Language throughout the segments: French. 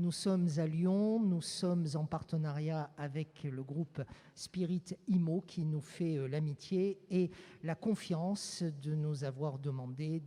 Nous sommes à Lyon, nous sommes en partenariat avec le groupe Spirit Immo qui nous fait l'amitié et la confiance de nous avoir demandé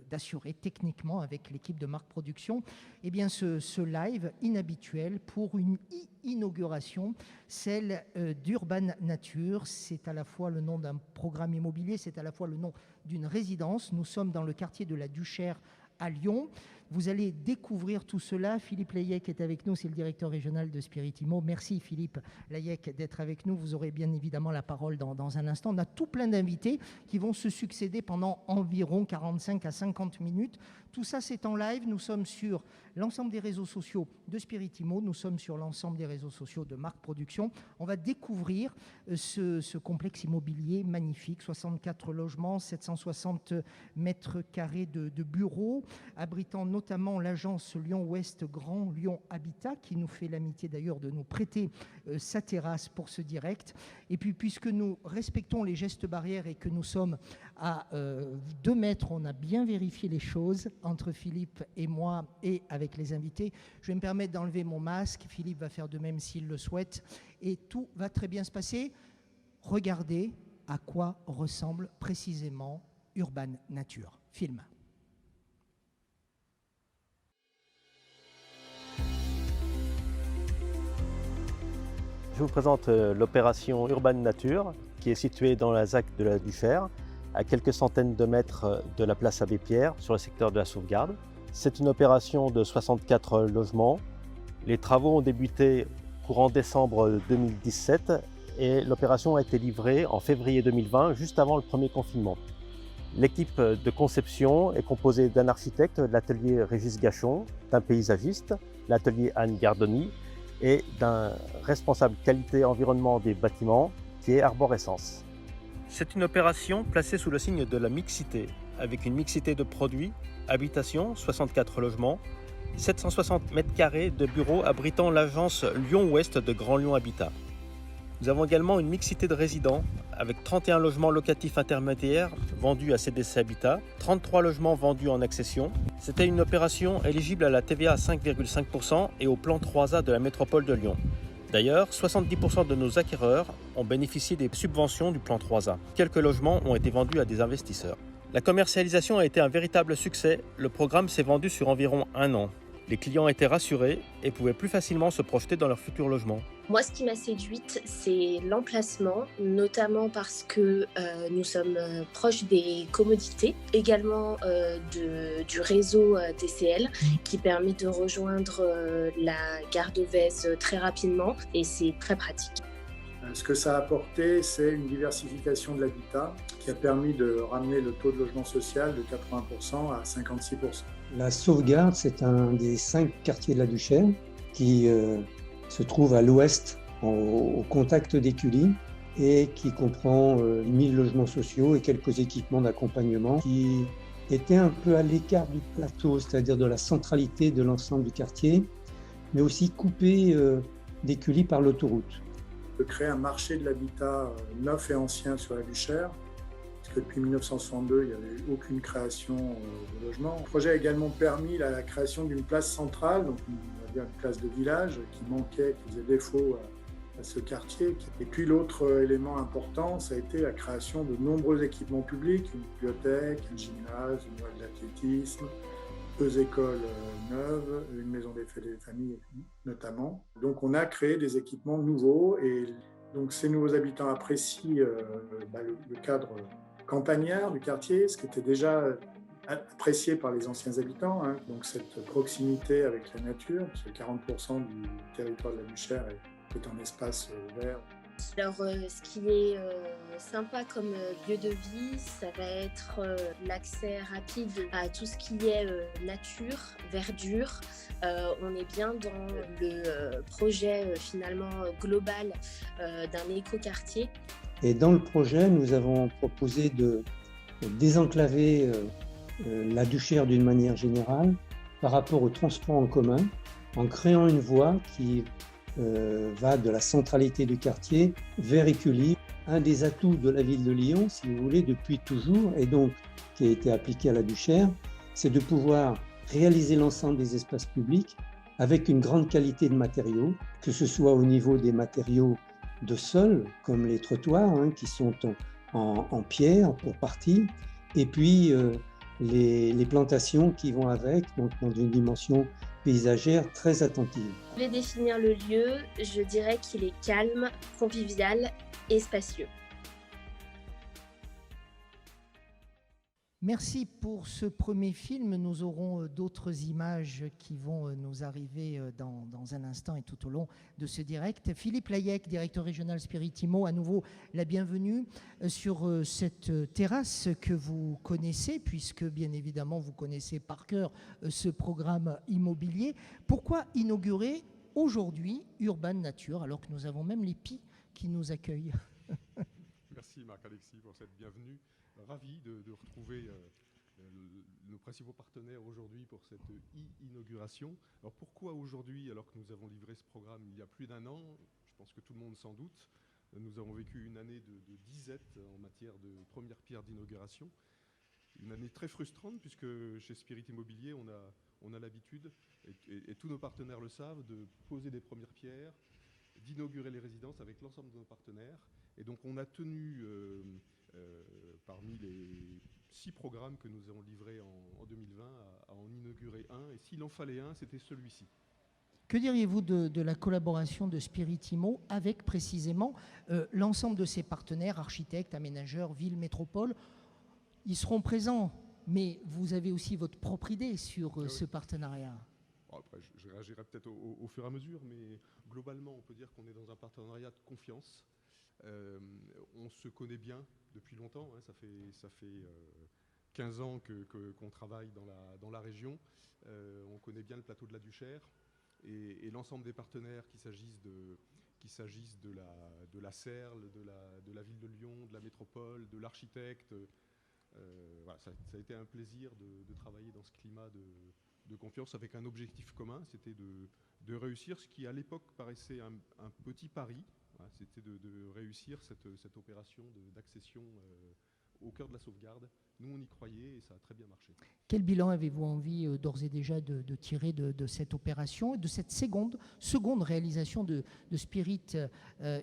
d'assurer techniquement avec l'équipe de Marc Production ce live inhabituel pour une inauguration, celle d'Urban Nature. C'est à la fois le nom d'un programme immobilier, c'est à la fois le nom d'une résidence. Nous sommes dans le quartier de la Duchère à Lyon. Vous allez découvrir tout cela. Philippe Layec est avec nous, c'est le directeur régional de Spirit Immo. Merci Philippe Layec d'être avec nous. Vous aurez bien évidemment la parole dans un instant. On a tout plein d'invités qui vont se succéder pendant environ 45 à 50 minutes. Tout ça, c'est en live. Nous sommes sur l'ensemble des réseaux sociaux de Spirit Immo. Nous sommes sur l'ensemble des réseaux sociaux de Marc Production. On va découvrir ce complexe immobilier magnifique. 64 logements, 760 mètres carrés de bureaux, abritant notamment l'agence Lyon-Ouest Grand Lyon Habitat, qui nous fait l'amitié d'ailleurs de nous prêter sa terrasse pour ce direct. Et puis, puisque nous respectons les gestes barrières et que nous sommes à 2 mètres, on a bien vérifié les choses entre Philippe et moi et avec les invités. Je vais me permettre d'enlever mon masque. Philippe va faire de même s'il le souhaite. Et tout va très bien se passer. Regardez à quoi ressemble précisément Urban Nature. Film. Je vous présente l'opération Urban Nature qui est située dans la ZAC de la Duchère, à quelques centaines de mètres de la place Abbé Pierre, sur le secteur de la Sauvegarde. C'est une opération de 64 logements. Les travaux ont débuté courant décembre 2017 et l'opération a été livrée en février 2020, juste avant le premier confinement. L'équipe de conception est composée d'un architecte de l'atelier Régis Gachon, d'un paysagiste, l'atelier Anne Gardoni, et d'un responsable qualité environnement des bâtiments qui est Arborescence. C'est une opération placée sous le signe de la mixité, avec une mixité de produits, habitation, 64 logements, 760 mètres carrés de bureaux abritant l'agence Lyon-Ouest de Grand Lyon Habitat. Nous avons également une mixité de résidents, avec 31 logements locatifs intermédiaires vendus à CDC Habitat, 33 logements vendus en accession. C'était une opération éligible à la TVA à 5,5% et au plan 3A de la métropole de Lyon. D'ailleurs, 70% de nos acquéreurs ont bénéficié des subventions du plan 3A. Quelques logements ont été vendus à des investisseurs. La commercialisation a été un véritable succès. Le programme s'est vendu sur environ 1 an. Les clients étaient rassurés et pouvaient plus facilement se projeter dans leur futur logement. Moi, ce qui m'a séduite, c'est l'emplacement, notamment parce que nous sommes proches des commodités, également du réseau TCL qui permet de rejoindre la gare de Vèze très rapidement et c'est très pratique. Ce que ça a apporté, c'est une diversification de l'habitat qui a permis de ramener le taux de logement social de 80% à 56%. La Sauvegarde, c'est un des 5 quartiers de la Duchère qui se trouve à l'ouest, au contact d'Écully, et qui comprend 1000 logements sociaux et quelques équipements d'accompagnement qui étaient un peu à l'écart du plateau, c'est-à-dire de la centralité de l'ensemble du quartier, mais aussi coupé d'Écully par l'autoroute. De créer un marché de l'habitat neuf et ancien sur la Duchère, parce que depuis 1962, il n'y avait eu aucune création de logement. Le projet a également permis la création d'une place centrale, donc on va dire une place de village qui manquait, qui faisait défaut à ce quartier. Et puis l'autre élément important, ça a été la création de nombreux équipements publics, une bibliothèque, un gymnase, une voie de l'athlétisme, 2 écoles neuves, une maison des familles notamment. Donc on a créé des équipements nouveaux et donc ces nouveaux habitants apprécient le cadre campagnard du quartier, ce qui était déjà apprécié par les anciens habitants, hein. Donc cette proximité avec la nature, parce que 40% du territoire de la Duchère est en espace vert. Alors, ce qui est sympa comme lieu de vie, ça va être l'accès rapide à tout ce qui est nature, verdure. On est bien dans le projet finalement global d'un écoquartier. Et dans le projet, nous avons proposé de désenclaver la Duchère d'une manière générale par rapport au transport en commun, en créant une voie qui va de la centralité du quartier vers Écully. Un des atouts de la ville de Lyon, si vous voulez, depuis toujours, et donc qui a été appliqué à la Duchère, c'est de pouvoir réaliser l'ensemble des espaces publics avec une grande qualité de matériaux, que ce soit au niveau des matériaux de sol, comme les trottoirs, hein, qui sont en pierre pour partie, et puis les plantations qui vont avec, donc dans une dimension paysagère très attentive. Je vais définir le lieu, je dirais qu'il est calme, convivial et spacieux. Merci pour ce premier film. Nous aurons d'autres images qui vont nous arriver dans un instant et tout au long de ce direct. Philippe Layec, directeur régional Spirit Immo, à nouveau la bienvenue sur cette terrasse que vous connaissez, puisque bien évidemment vous connaissez par cœur ce programme immobilier. Pourquoi inaugurer aujourd'hui Urban Nature, alors que nous avons même les PI qui nous accueillent? Merci Marc-Alexis pour cette bienvenue. Ravi de retrouver nos principaux partenaires aujourd'hui pour cette inauguration. Alors pourquoi aujourd'hui, alors que nous avons livré ce programme il y a plus d'1 an? Je pense que tout le monde s'en doute. Nous avons vécu une année de disette en matière de première pierre d'inauguration. Une année très frustrante puisque chez Spirit Immobilier, on a l'habitude, et tous nos partenaires le savent, de poser des premières pierres, d'inaugurer les résidences avec l'ensemble de nos partenaires. Et donc on a tenu, parmi les 6 programmes que nous avons livrés en 2020, à en inaugurer un. Et s'il en fallait un, c'était celui-ci. Que diriez-vous de la collaboration de Spirit Immo avec précisément l'ensemble de ses partenaires, architectes, aménageurs, villes, métropoles? Ils seront présents, mais vous avez aussi votre propre idée sur ce partenariat. Bon, après, je réagirai peut-être au fur et à mesure, mais globalement, on peut dire qu'on est dans un partenariat de confiance. On se connaît bien depuis longtemps, hein, ça fait 15 ans qu'on travaille dans la région. On connaît bien le plateau de la Duchère et l'ensemble des partenaires, qu'il s'agisse de la Serle, de la ville de Lyon, de la métropole, de l'architecte. Voilà, ça a été un plaisir de travailler dans ce climat de confiance avec un objectif commun, c'était de réussir ce qui à l'époque paraissait un petit pari. C'était de réussir cette opération d'accession au cœur de la sauvegarde. Nous, on y croyait et ça a très bien marché. Quel bilan avez-vous envie d'ores et déjà de tirer de cette opération et de cette seconde réalisation de Spirit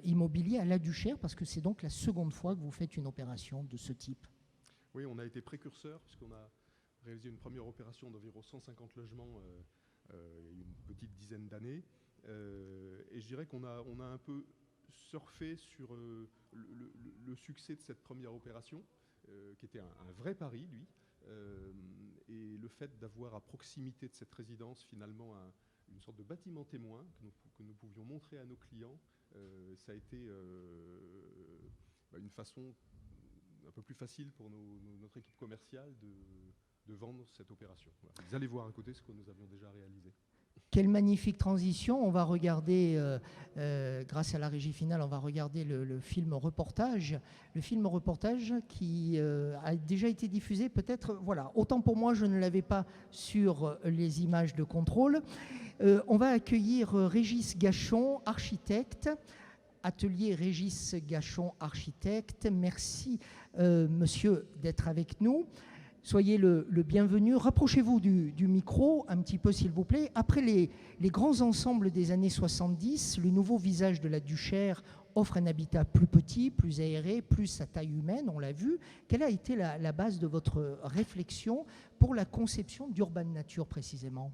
Immobilier à la Duchère, parce que c'est donc la seconde fois que vous faites une opération de ce type? Oui, on a été précurseur puisqu'on a réalisé une première opération d'environ 150 logements il y a une petite dizaine d'années. Et je dirais qu'on a un peu surfer sur le succès de cette première opération, qui était un vrai pari, lui, et le fait d'avoir à proximité de cette résidence finalement une sorte de bâtiment témoin que nous pouvions montrer à nos clients, ça a été une façon un peu plus facile pour notre équipe commerciale de vendre cette opération. Voilà. Vous allez voir à côté ce que nous avions déjà réalisé. Quelle magnifique transition. On va regarder, grâce à la régie finale, on va regarder le film reportage. Le film reportage qui a déjà été diffusé peut-être, voilà, autant pour moi je ne l'avais pas sur les images de contrôle. On va accueillir Régis Gachon, architecte. Atelier Régis Gachon, architecte. Merci monsieur d'être avec nous. Soyez le bienvenu. Rapprochez-vous du micro un petit peu, s'il vous plaît. Après les grands ensembles des années 70, le nouveau visage de la Duchère offre un habitat plus petit, plus aéré, plus à taille humaine, on l'a vu. Quelle a été la base de votre réflexion pour la conception d'Urban Nature, précisément?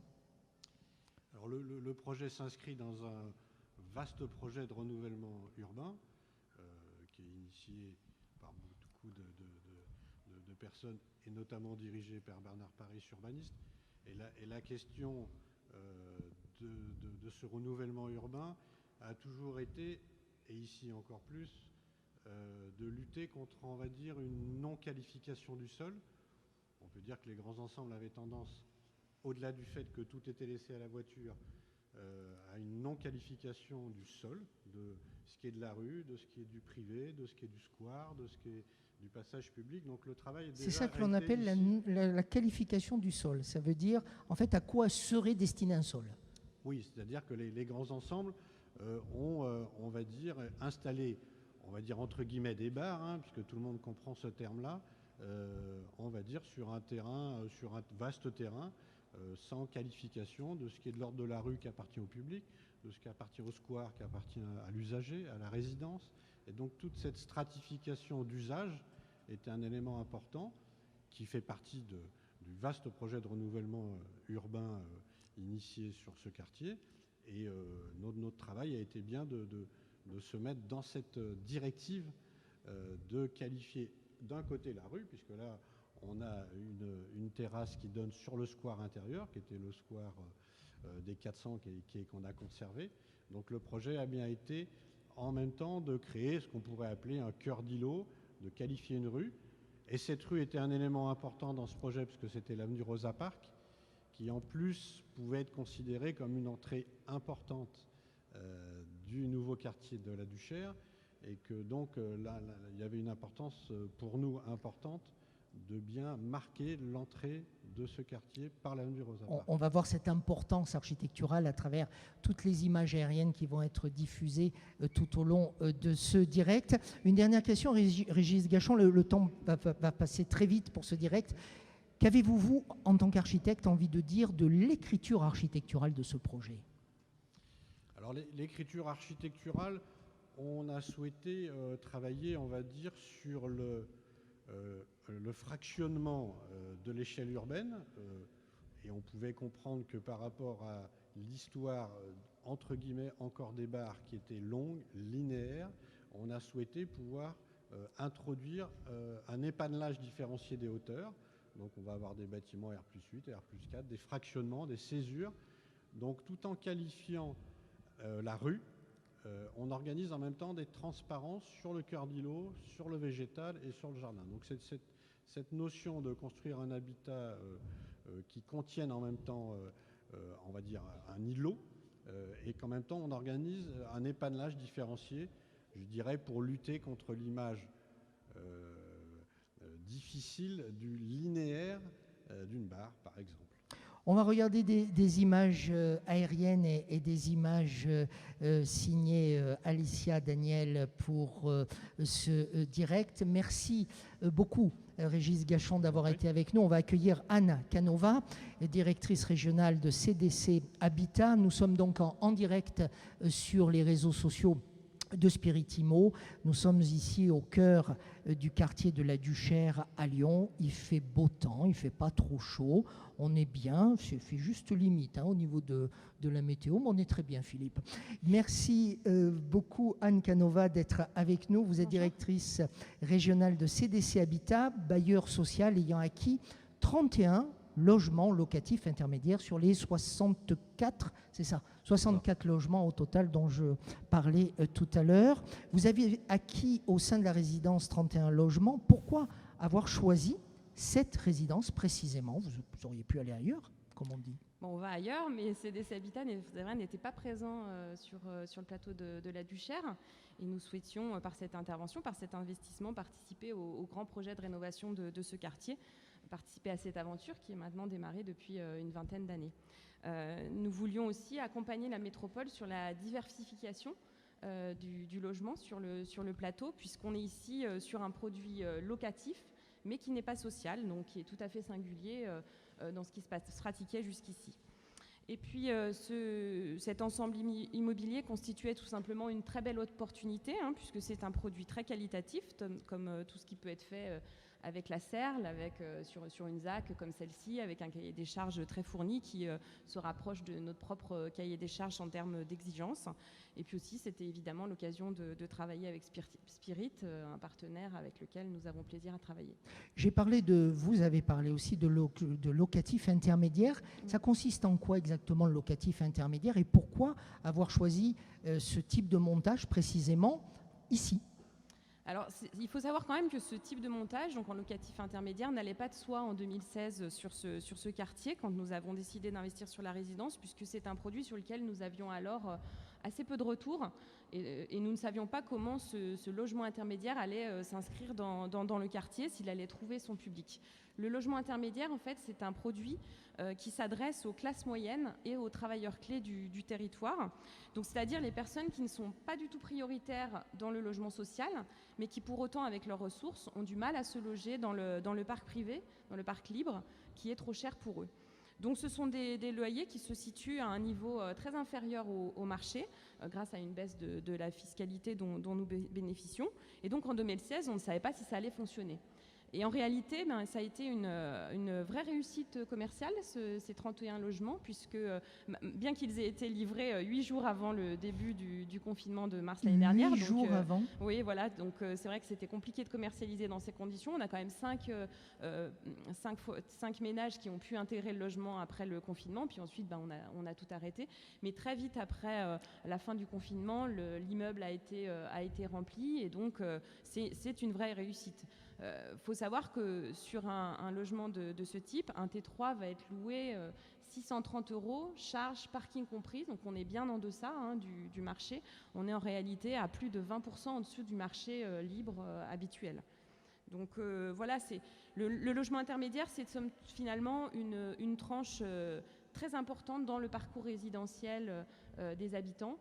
Alors le projet s'inscrit dans un vaste projet de renouvellement urbain qui est initié par beaucoup de personnes et notamment dirigé par Bernard Paris, urbaniste. Et la question de ce renouvellement urbain a toujours été, et ici encore plus, de lutter contre, on va dire, une non-qualification du sol. On peut dire que les grands ensembles avaient tendance, au-delà du fait que tout était laissé à la voiture, à une non-qualification du sol, de ce qui est de la rue, de ce qui est du privé, de ce qui est du square, de ce qui est du passage public. Donc le travail est déjà... C'est ça que l'on appelle la qualification du sol. Ça veut dire, en fait, à quoi serait destiné un sol. Oui, c'est-à-dire que les grands ensembles ont, on va dire, installé, on va dire entre guillemets des bars, hein, puisque tout le monde comprend ce terme-là, on va dire sur un terrain, sur un vaste terrain, sans qualification de ce qui est de l'ordre de la rue qui appartient au public, de ce qui appartient au square qui appartient à l'usager, à la résidence. Et donc toute cette stratification d'usage était un élément important qui fait partie du vaste projet de renouvellement urbain initié sur ce quartier. Et notre travail a été bien de se mettre dans cette directive de qualifier d'un côté la rue, puisque là on a une terrasse qui donne sur le square intérieur, qui était le square des 400 qu'on a conservé. Donc le projet a bien été en même temps de créer ce qu'on pourrait appeler un cœur d'îlot, de qualifier une rue. Et cette rue était un élément important dans ce projet, puisque c'était l'avenue Rosa Parks, qui en plus pouvait être considérée comme une entrée importante du nouveau quartier de la Duchère, et que donc là, il y avait une importance pour nous importante de bien marquer l'entrée de ce quartier par l'avenue Rosa Parks. On va voir cette importance architecturale à travers toutes les images aériennes qui vont être diffusées tout au long de ce direct. Une dernière question, Régis Gachon, le temps va passer très vite pour ce direct. Qu'avez-vous, vous, en tant qu'architecte, envie de dire de l'écriture architecturale de ce projet? Alors l'écriture architecturale, on a souhaité travailler, on va dire, sur le fractionnement de l'échelle urbaine, et on pouvait comprendre que par rapport à l'histoire, entre guillemets, encore des barres qui était longue, linéaire, on a souhaité pouvoir introduire un épanelage différencié des hauteurs. Donc on va avoir des bâtiments R+8, R+4, des fractionnements, des césures. Donc tout en qualifiant la rue, on organise en même temps des transparences sur le cœur d'îlot, sur le végétal et sur le jardin. Donc cette notion de construire un habitat qui contienne en même temps, on va dire, un îlot, et qu'en même temps on organise un épanelage différencié, je dirais, pour lutter contre l'image difficile du linéaire d'une barre, par exemple. On va regarder des images aériennes et des images signées Alicia Daniel pour ce direct. Merci beaucoup, Régis Gachon, d'avoir été avec nous. On va accueillir Anne Canova, directrice régionale de CDC Habitat. Nous sommes donc en direct sur les réseaux sociaux de Spirit Immo. Nous sommes ici au cœur du quartier de la Duchère à Lyon. Il fait beau temps, il ne fait pas trop chaud. On est bien, c'est fait juste limite au niveau de la météo, mais on est très bien, Philippe. Merci beaucoup, Anne Canova, d'être avec nous. Vous êtes directrice régionale de CDC Habitat, bailleur social ayant acquis 31 logements locatifs intermédiaires sur les 64, c'est ça, 64 logements au total dont je parlais tout à l'heure. Vous avez acquis au sein de la résidence 31 logements. Pourquoi avoir choisi cette résidence précisément? Vous auriez pu aller ailleurs, comme on dit. Bon, on va ailleurs, mais CDC Habitat n'était pas présent sur le plateau de la Duchère. Et nous souhaitions, par cette intervention, par cet investissement, participer au grand projet de rénovation de ce quartier, participer à cette aventure qui est maintenant démarrée depuis une vingtaine d'années. Nous voulions aussi accompagner la métropole sur la diversification du logement sur le plateau, puisqu'on est ici sur un produit locatif, mais qui n'est pas social, donc qui est tout à fait singulier dans ce qui se pratiquait jusqu'ici. Et puis cet ensemble immobilier constituait tout simplement une très belle opportunité, puisque c'est un produit très qualitatif, comme tout ce qui peut être fait avec la CERL, sur une ZAC comme celle-ci, avec un cahier des charges très fourni qui se rapproche de notre propre cahier des charges en termes d'exigence. Et puis aussi, c'était évidemment l'occasion de travailler avec Spirit, un partenaire avec lequel nous avons plaisir à travailler. Vous avez parlé aussi de locatif intermédiaire. Ça consiste en quoi exactement le locatif intermédiaire et pourquoi avoir choisi ce type de montage précisément ici ? Alors, il faut savoir quand même que ce type de montage, donc en locatif intermédiaire, n'allait pas de soi en 2016 sur ce quartier, quand nous avons décidé d'investir sur la résidence, puisque c'est un produit sur lequel nous avions alors assez peu de retours, et nous ne savions pas comment ce logement intermédiaire allait s'inscrire dans le quartier, s'il allait trouver son public. Le logement intermédiaire, en fait, c'est un produit qui s'adresse aux classes moyennes et aux travailleurs clés du territoire. Donc, c'est-à-dire les personnes qui ne sont pas du tout prioritaires dans le logement social, mais qui pour autant, avec leurs ressources, ont du mal à se loger dans le parc privé, dans le parc libre, qui est trop cher pour eux. Donc ce sont des loyers qui se situent à un niveau très inférieur au marché, grâce à une baisse de la fiscalité dont nous bénéficions. Et donc en 2016, on ne savait pas si ça allait fonctionner. Et en réalité, ça a été une vraie réussite commerciale, ces 31 logements, puisque bien qu'ils aient été livrés 8 jours avant le début du confinement de mars l'année dernière. 8 jours avant. Oui, voilà. Donc c'est vrai que c'était compliqué de commercialiser dans ces conditions. On a quand même 5 ménages qui ont pu intégrer le logement après le confinement. Puis ensuite, on a tout arrêté. Mais très vite après la fin du confinement, l'immeuble a été rempli. Et donc, c'est une vraie réussite. Faut savoir que sur un logement de ce type, un T3 va être loué 630 €, charges parking compris, donc on est bien en deçà du marché. On est en réalité à plus de 20% en dessous du marché libre habituel. Donc voilà, le logement intermédiaire, c'est finalement une tranche très importante dans le parcours résidentiel des habitants.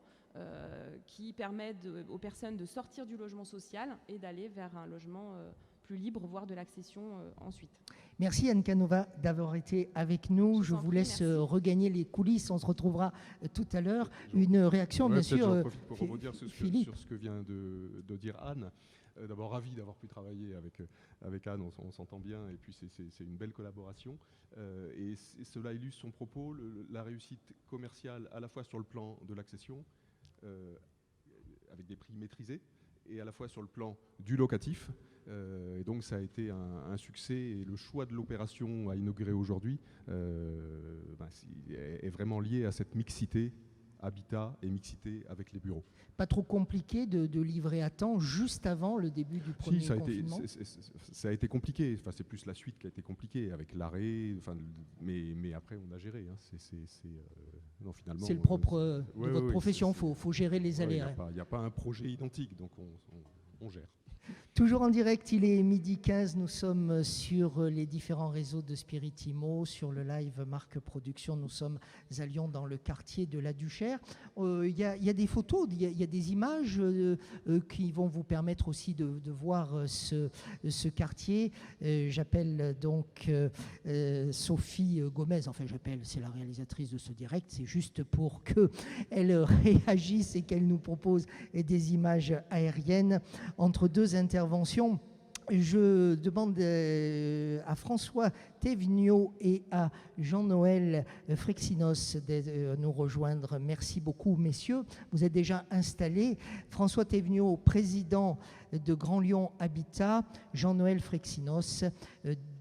Qui permet aux personnes de sortir du logement social et d'aller vers un logement plus libre, voire de l'accession ensuite. Merci Anne Canova d'avoir été avec nous. Je vous laisse regagner les coulisses. On se retrouvera tout à l'heure. Une réaction, bien sûr, j'en profite pour rebondir sur ce que vient de dire Anne. D'abord, ravi d'avoir pu travailler avec Anne, on s'entend bien, et puis c'est une belle collaboration. Et cela illustre son propos, la réussite commerciale à la fois sur le plan de l'accession, avec des prix maîtrisés, et à la fois sur le plan du locatif. Et donc ça a été un succès, et le choix de l'opération à inaugurer aujourd'hui est vraiment lié à cette mixité habitat et mixité avec les bureaux. Pas trop compliqué de livrer à temps juste avant le début du premier confinement. Ça a été compliqué. Enfin, c'est plus la suite qui a été compliquée avec l'arrêt. Enfin, mais après, on a géré. Non, finalement. C'est le propre de votre profession. Faut gérer les aléas. Il n'y a pas un projet identique, donc on gère. Toujours en direct, il est 12h15. Nous sommes sur les différents réseaux de Spirit Immo, sur le live Marc Production. Nous sommes à Lyon, dans le quartier de la Duchère. Il y a des photos, il y a des images qui vont vous permettre aussi de voir ce quartier. J'appelle donc Sophie Gomez. Enfin, c'est la réalisatrice de ce direct. C'est juste pour qu'elle réagisse et qu'elle nous propose des images aériennes entre deux interventions. Je demande à François Thévenot et à Jean-Noël Frexinos de nous rejoindre. Merci beaucoup, messieurs. Vous êtes déjà installés. François Thévenot, président de Grand Lyon Habitat. Jean-Noël Frexinos,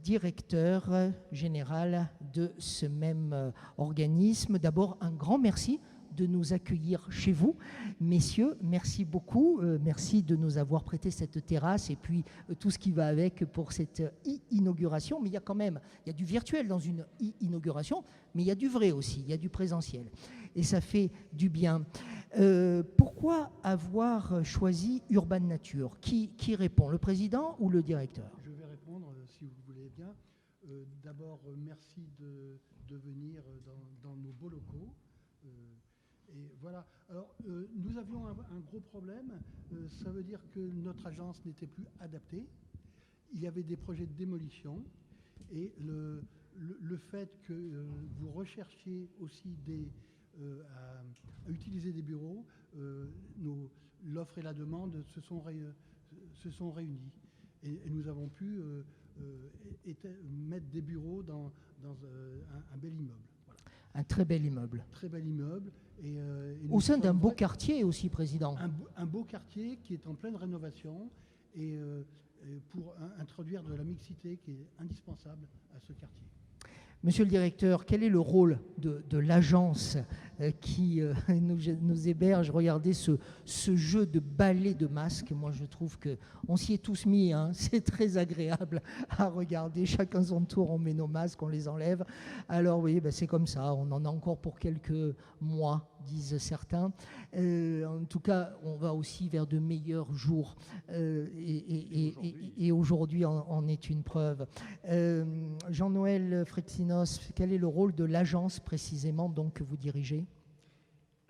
directeur général de ce même organisme. D'abord, un grand merci de nous accueillir chez vous. Messieurs, merci beaucoup. Merci de nous avoir prêté cette terrasse et puis tout ce qui va avec pour cette inauguration. Mais il y a du virtuel dans une inauguration, mais il y a du vrai aussi, il y a du présentiel. Et ça fait du bien. Pourquoi avoir choisi Urban Nature ? Qui répond, le président ou le directeur ? Je vais répondre, si vous voulez bien. D'abord, merci de venir dans nos beaux locaux. Et voilà. Alors, nous avions un gros problème. Ça veut dire que notre agence n'était plus adaptée. Il y avait des projets de démolition. Et le fait que vous recherchiez aussi à utiliser des bureaux, l'offre et la demande se sont réunies. Et nous avons pu mettre des bureaux dans un bel immeuble. Voilà. Un très bel immeuble. Très bel immeuble. Et au sein d'un beau quartier aussi, président. Un beau quartier qui est en pleine rénovation et pour introduire de la mixité qui est indispensable à ce quartier. Monsieur le directeur, quel est le rôle de l'agence qui nous héberge? Regardez ce jeu de ballet de masques. Moi, je trouve qu'on s'y est tous mis. C'est très agréable à regarder. Chacun son tour, on met nos masques, on les enlève. Alors oui, c'est comme ça. On en a encore pour quelques mois, disent certains. En tout cas, on va aussi vers de meilleurs jours. Et aujourd'hui en est une preuve. Jean-Noël Frexinos, quel est le rôle de l'agence précisément donc, que vous dirigez?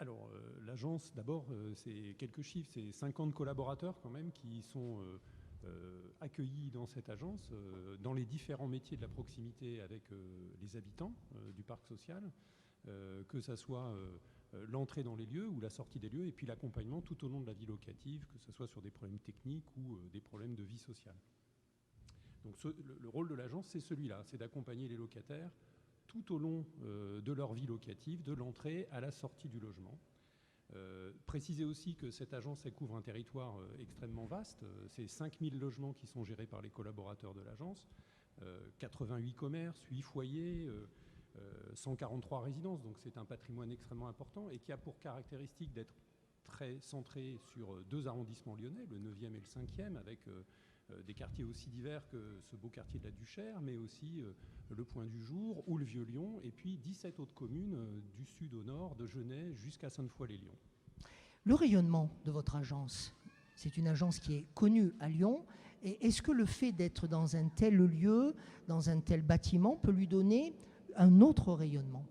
Alors, l'agence, d'abord, c'est quelques chiffres. C'est 50 collaborateurs quand même qui sont accueillis dans cette agence, dans les différents métiers de la proximité avec les habitants du parc social, que ça soit l'entrée dans les lieux ou la sortie des lieux, et puis l'accompagnement tout au long de la vie locative, que ce soit sur des problèmes techniques ou des problèmes de vie sociale. Donc le rôle de l'agence, c'est celui-là, c'est d'accompagner les locataires tout au long de leur vie locative, de l'entrée à la sortie du logement. Préciser aussi que cette agence, elle couvre un territoire extrêmement vaste. C'est 5000 logements qui sont gérés par les collaborateurs de l'agence, 88 commerces, 8 foyers, 143 résidences. Donc c'est un patrimoine extrêmement important et qui a pour caractéristique d'être très centré sur 2 arrondissements lyonnais, le 9e et le 5e, avec des quartiers aussi divers que ce beau quartier de la Duchère, mais aussi le Point du Jour ou le Vieux-Lyon, et puis 17 autres communes du sud au nord, de Genève jusqu'à Sainte-Foy-les-Lyons. Le rayonnement de votre agence, c'est une agence qui est connue à Lyon. Et est-ce que le fait d'être dans un tel lieu, dans un tel bâtiment, peut lui donner un autre rayonnement ?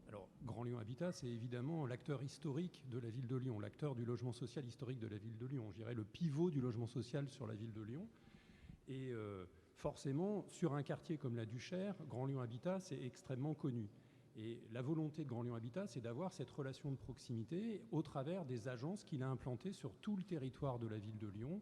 Alors, Grand Lyon Habitat, c'est évidemment l'acteur historique de la ville de Lyon, l'acteur du logement social historique de la ville de Lyon. Je dirais le pivot du logement social sur la ville de Lyon. Et forcément, sur un quartier comme la Duchère, Grand Lyon Habitat, c'est extrêmement connu. Et la volonté de Grand Lyon Habitat, c'est d'avoir cette relation de proximité au travers des agences qu'il a implantées sur tout le territoire de la ville de Lyon,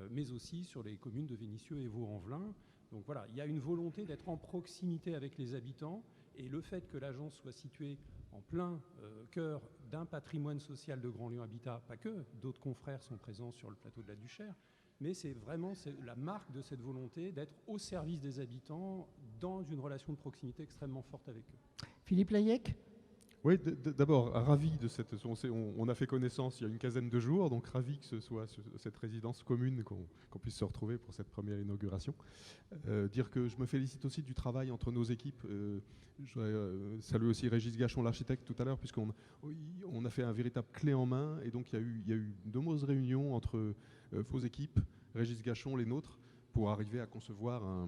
mais aussi sur les communes de Vénissieux et Vaux-en-Velin. Donc voilà, il y a une volonté d'être en proximité avec les habitants, et le fait que l'agence soit située en plein cœur d'un patrimoine social de Grand Lyon Habitat, pas que, d'autres confrères sont présents sur le plateau de la Duchère, mais c'est vraiment la marque de cette volonté d'être au service des habitants dans une relation de proximité extrêmement forte avec eux. Philippe Layec ? Oui, d'abord, ravi de cette... On a fait connaissance il y a une quinzaine de jours, donc ravi que ce soit cette résidence commune, qu'on puisse se retrouver pour cette première inauguration. Dire que je me félicite aussi du travail entre nos équipes. Je voudrais saluer aussi Régis Gachon, l'architecte, tout à l'heure, puisqu'on a fait un véritable clé en main, et donc il y a eu de nombreuses réunions entre vos équipes, Régis Gachon, les nôtres, pour arriver à concevoir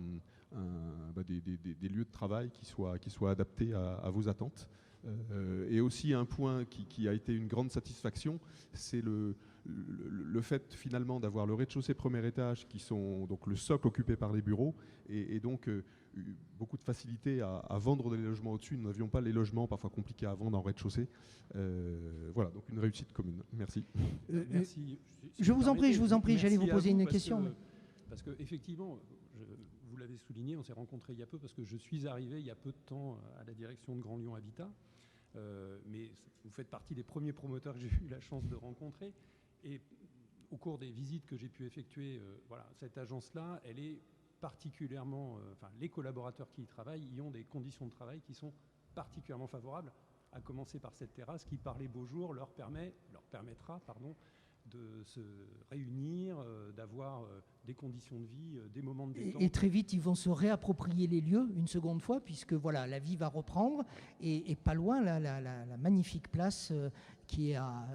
des lieux de travail qui soient adaptés à vos attentes. Et aussi un point qui a été une grande satisfaction, c'est le fait finalement d'avoir le rez-de-chaussée premier étage qui sont donc le socle occupé par les bureaux et donc beaucoup de facilité à vendre des logements au-dessus. Nous n'avions pas les logements parfois compliqués à vendre en rez-de-chaussée. Voilà, donc une réussite commune. Merci. Merci. Je vous en prie, j'allais vous poser une question. Parce qu'effectivement, vous l'avez souligné, on s'est rencontrés il y a peu parce que je suis arrivé il y a peu de temps à la direction de Grand Lyon Habitat. Mais vous faites partie des premiers promoteurs que j'ai eu la chance de rencontrer. Et au cours des visites que j'ai pu effectuer, voilà, cette agence-là, elle est particulièrement... les collaborateurs qui y travaillent y ont des conditions de travail qui sont particulièrement favorables, à commencer par cette terrasse qui, par les beaux jours, leur permettra de se réunir, d'avoir des conditions de vie, des moments de détente. Et très vite, ils vont se réapproprier les lieux une seconde fois, puisque voilà, la vie va reprendre. Et pas loin, la magnifique place qui est à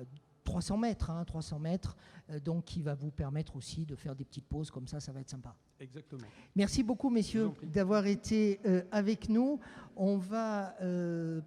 300 mètres, donc qui va vous permettre aussi de faire des petites pauses comme ça va être sympa. Exactement. Merci beaucoup, messieurs, d'avoir été avec nous. On va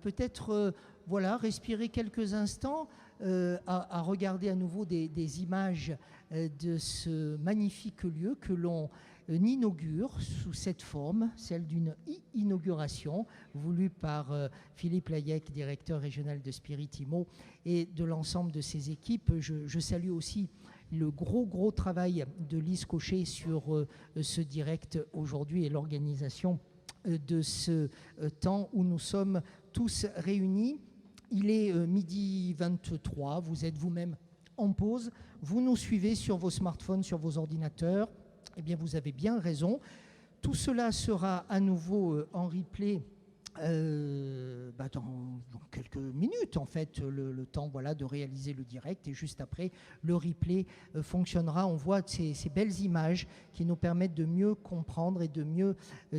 peut-être respirer quelques instants à regarder à nouveau des images de ce magnifique lieu que l'on inaugure sous cette forme, celle d'une inauguration voulue par Philippe Layec, directeur régional de Spirit Immo, et de l'ensemble de ses équipes. Je salue aussi le gros travail de Lise Cochet sur ce direct aujourd'hui et l'organisation de ce temps où nous sommes tous réunis. Il est 12h23, vous êtes vous-même en pause, vous nous suivez sur vos smartphones, sur vos ordinateurs. Eh bien, vous avez bien raison. Tout cela sera à nouveau en replay dans quelques minutes, en fait, le temps de réaliser le direct. Et juste après, le replay fonctionnera. On voit ces belles images qui nous permettent de mieux comprendre et de mieux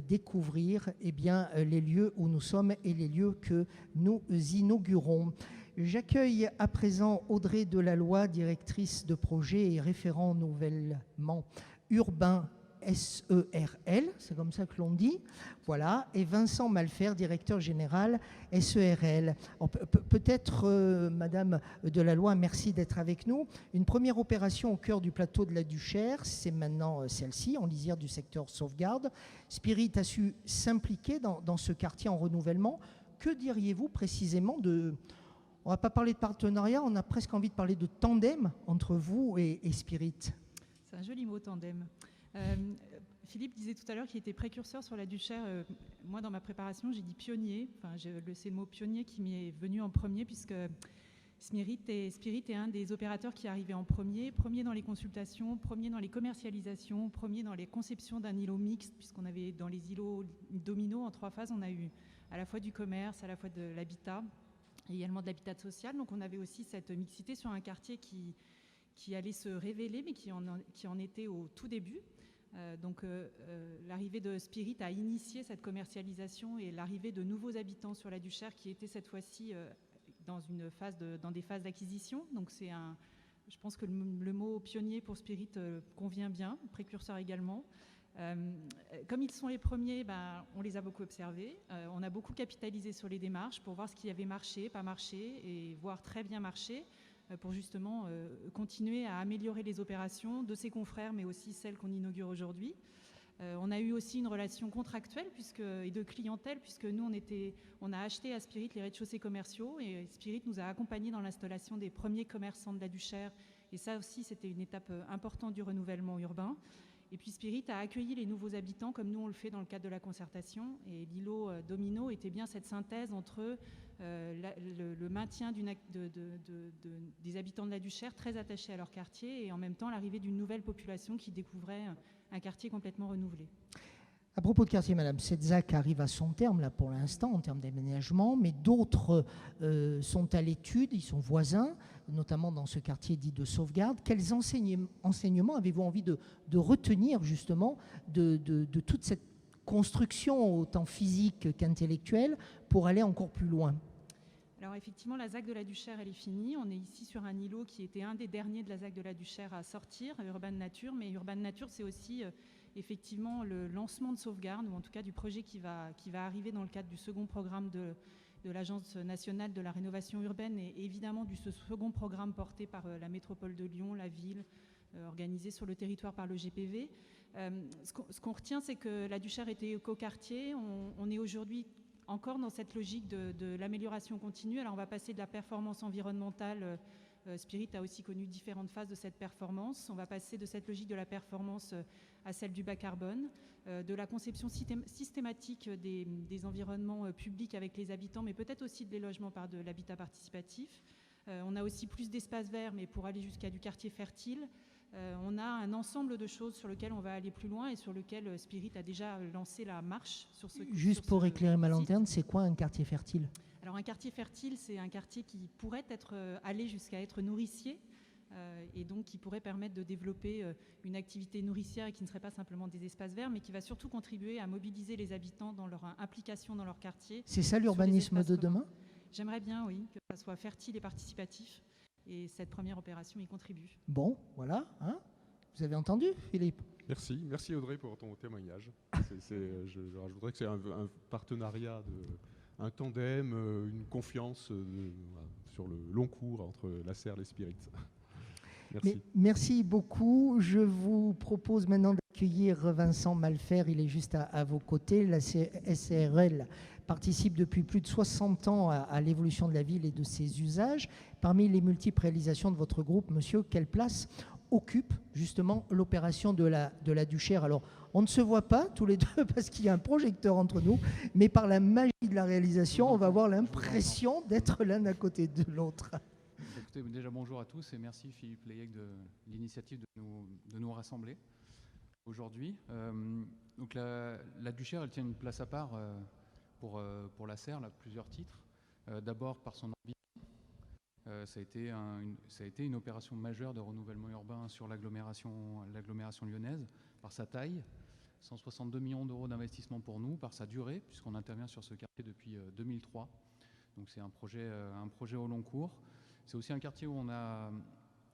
découvrir les lieux où nous sommes et les lieux que nous inaugurons. J'accueille à présent Audrey Delalloy, directrice de projet et référent nouvellement urbain SERL, c'est comme ça que l'on dit, voilà, et Vincent Malfer, directeur général SERL. Peut-être, Madame Delalloy, merci d'être avec nous. Une première opération au cœur du plateau de la Duchère, c'est maintenant celle-ci, en lisière du secteur sauvegarde. Spirit a su s'impliquer dans ce quartier en renouvellement. Que diriez-vous précisément de... On ne va pas parler de partenariat, on a presque envie de parler de tandem entre vous et Spirit. C'est un joli mot, tandem. Philippe disait tout à l'heure qu'il était précurseur sur la Duchère. Moi, dans ma préparation, j'ai dit pionnier. Enfin, c'est le mot pionnier qui m'y est venu en premier, puisque Spirit est un des opérateurs qui est arrivé en premier dans les consultations, premier dans les commercialisations, premier dans les conceptions d'un îlot mixte, puisqu'on avait dans les îlots Domino en 3 phases, on a eu à la fois du commerce, à la fois de l'habitat, et également de l'habitat social. Donc on avait aussi cette mixité sur un quartier qui allait se révéler, mais qui en était au tout début. L'arrivée de Spirit a initié cette commercialisation et l'arrivée de nouveaux habitants sur la Duchère qui étaient cette fois-ci dans des phases d'acquisition. Donc je pense que le mot pionnier pour Spirit convient bien, précurseur également. Comme ils sont les premiers, on les a beaucoup observés. On a beaucoup capitalisé sur les démarches pour voir ce qui avait marché, pas marché, et voire très bien marché, pour justement continuer à améliorer les opérations de ses confrères, mais aussi celles qu'on inaugure aujourd'hui. On a eu aussi une relation contractuelle et de clientèle, puisque nous, on a acheté à Spirit les rez-de-chaussée commerciaux, et Spirit nous a accompagnés dans l'installation des premiers commerçants de la Duchère. Et ça aussi, c'était une étape importante du renouvellement urbain. Et puis Spirit a accueilli les nouveaux habitants comme nous on le fait dans le cadre de la concertation. Et l'îlot Domino était bien cette synthèse entre le maintien des habitants de la Duchère très attachés à leur quartier et en même temps l'arrivée d'une nouvelle population qui découvrait un quartier complètement renouvelé. À propos de quartier, Madame, cette ZAC arrive à son terme là pour l'instant en termes d'aménagement, mais d'autres sont à l'étude, ils sont voisins, notamment dans ce quartier dit de sauvegarde. Quels enseignements avez-vous envie de retenir justement de toute cette construction autant physique qu'intellectuelle pour aller encore plus loin? Alors effectivement, la ZAC de la Duchère, elle est finie. On est ici sur un îlot qui était un des derniers de la ZAC de la Duchère à sortir, Urban Nature. Mais Urban Nature, c'est aussi effectivement le lancement de sauvegarde, ou en tout cas du projet qui va arriver dans le cadre du second programme de l'Agence nationale de la rénovation urbaine et évidemment ce second programme porté par la métropole de Lyon, la ville, organisé sur le territoire par le GPV. Ce qu'on retient, c'est que la Duchère était éco-quartier. On est aujourd'hui encore dans cette logique de l'amélioration continue. Alors on va passer de la performance environnementale. Spirit a aussi connu différentes phases de cette performance. On va passer de cette logique de la performance à celle du bas carbone, de la conception systématique des environnements publics avec les habitants, mais peut-être aussi des logements par de l'habitat participatif. On a aussi plus d'espaces verts, mais pour aller jusqu'à du quartier fertile. On a un ensemble de choses sur lesquelles on va aller plus loin et sur lesquelles Spirit a déjà lancé la marche. Juste pour éclairer ma lanterne, c'est quoi un quartier fertile ? Alors un quartier fertile, c'est un quartier qui pourrait aller jusqu'à être nourricier et donc qui pourrait permettre de développer une activité nourricière et qui ne serait pas simplement des espaces verts, mais qui va surtout contribuer à mobiliser les habitants dans leur implication dans leur quartier. C'est ça l'urbanisme de demain ? J'aimerais bien, oui, que ça soit fertile et participatif. Et cette première opération y contribue. Bon, voilà. Hein, vous avez entendu, Philippe ? Merci Audrey pour ton témoignage. Je rajouterais que c'est un partenariat, un tandem, une confiance sur le long cours entre la SERL et Spirit. Merci. Merci beaucoup. Je vous propose maintenant d'accueillir Vincent Malfer. Il est juste à vos côtés. La SERL participe depuis plus de 60 ans à l'évolution de la ville et de ses usages. Parmi les multiples réalisations de votre groupe, monsieur, quelle place occupe justement l'opération de la Duchère? Alors, on ne se voit pas tous les deux parce qu'il y a un projecteur entre nous, mais par la magie de la réalisation, on va avoir l'impression d'être l'un à côté de l'autre. Écoutez, déjà bonjour à tous et merci Philippe Leyec de l'initiative de nous rassembler aujourd'hui. Donc la Duchère, elle tient une place à part pour la SERL à plusieurs titres. D'abord par son ambition. Ça a été une opération majeure de renouvellement urbain sur l'agglomération lyonnaise, par sa taille, 162 millions d'euros d'investissement pour nous, par sa durée, puisqu'on intervient sur ce quartier depuis 2003. Donc c'est un projet au long cours. C'est aussi un quartier où on a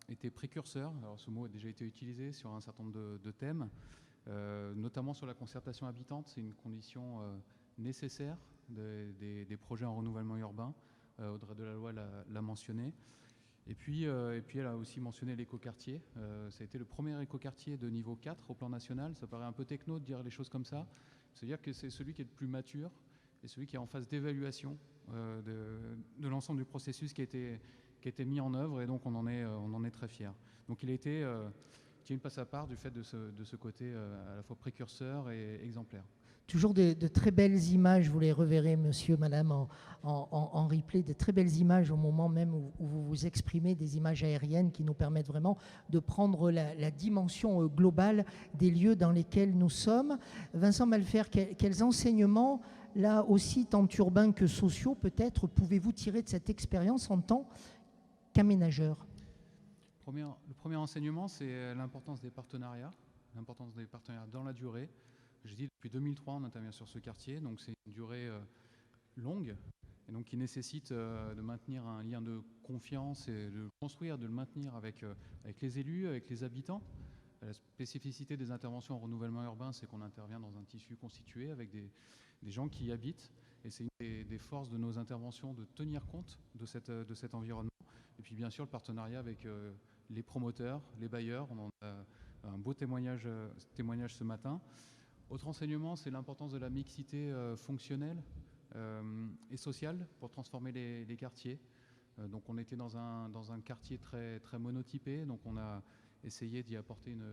été précurseur, alors ce mot a déjà été utilisé sur un certain nombre de thèmes. notamment sur la concertation habitante. C'est une condition nécessaire des projets en renouvellement urbain. Audrey Delaloy l'a mentionné. Et puis elle a aussi mentionné l'écoquartier. Ça a été le premier écoquartier de niveau 4 au plan national. Ça paraît un peu techno de dire les choses comme ça. C'est-à-dire que c'est celui qui est le plus mature et celui qui est en phase d'évaluation de l'ensemble du processus qui a été mis en œuvre, et donc on en est très fiers. Donc il a été une place à part du fait de ce côté à la fois précurseur et exemplaire. Toujours de très belles images, vous les reverrez, monsieur, madame, en replay, de très belles images au moment même où vous vous exprimez, des images aériennes qui nous permettent vraiment de prendre la dimension globale des lieux dans lesquels nous sommes. Vincent Malfer, quels enseignements, là aussi, tant urbains que sociaux, peut-être, pouvez-vous tirer de cette expérience en tant qu'aménageur ? Le premier enseignement, c'est l'importance des partenariats dans la durée. Je dis, depuis 2003, on intervient sur ce quartier, donc c'est une durée longue, et donc qui nécessite de maintenir un lien de confiance et de le maintenir avec les élus, avec les habitants. La spécificité des interventions en renouvellement urbain, c'est qu'on intervient dans un tissu constitué avec des gens qui y habitent, et c'est une des forces de nos interventions de tenir compte de cet environnement. Et puis bien sûr, le partenariat avec les promoteurs, les bailleurs. On en a un beau témoignage ce matin. Autre enseignement, c'est l'importance de la mixité fonctionnelle et sociale pour transformer les quartiers. Donc on était dans un quartier très, très monotypé, donc on a essayé d'y apporter une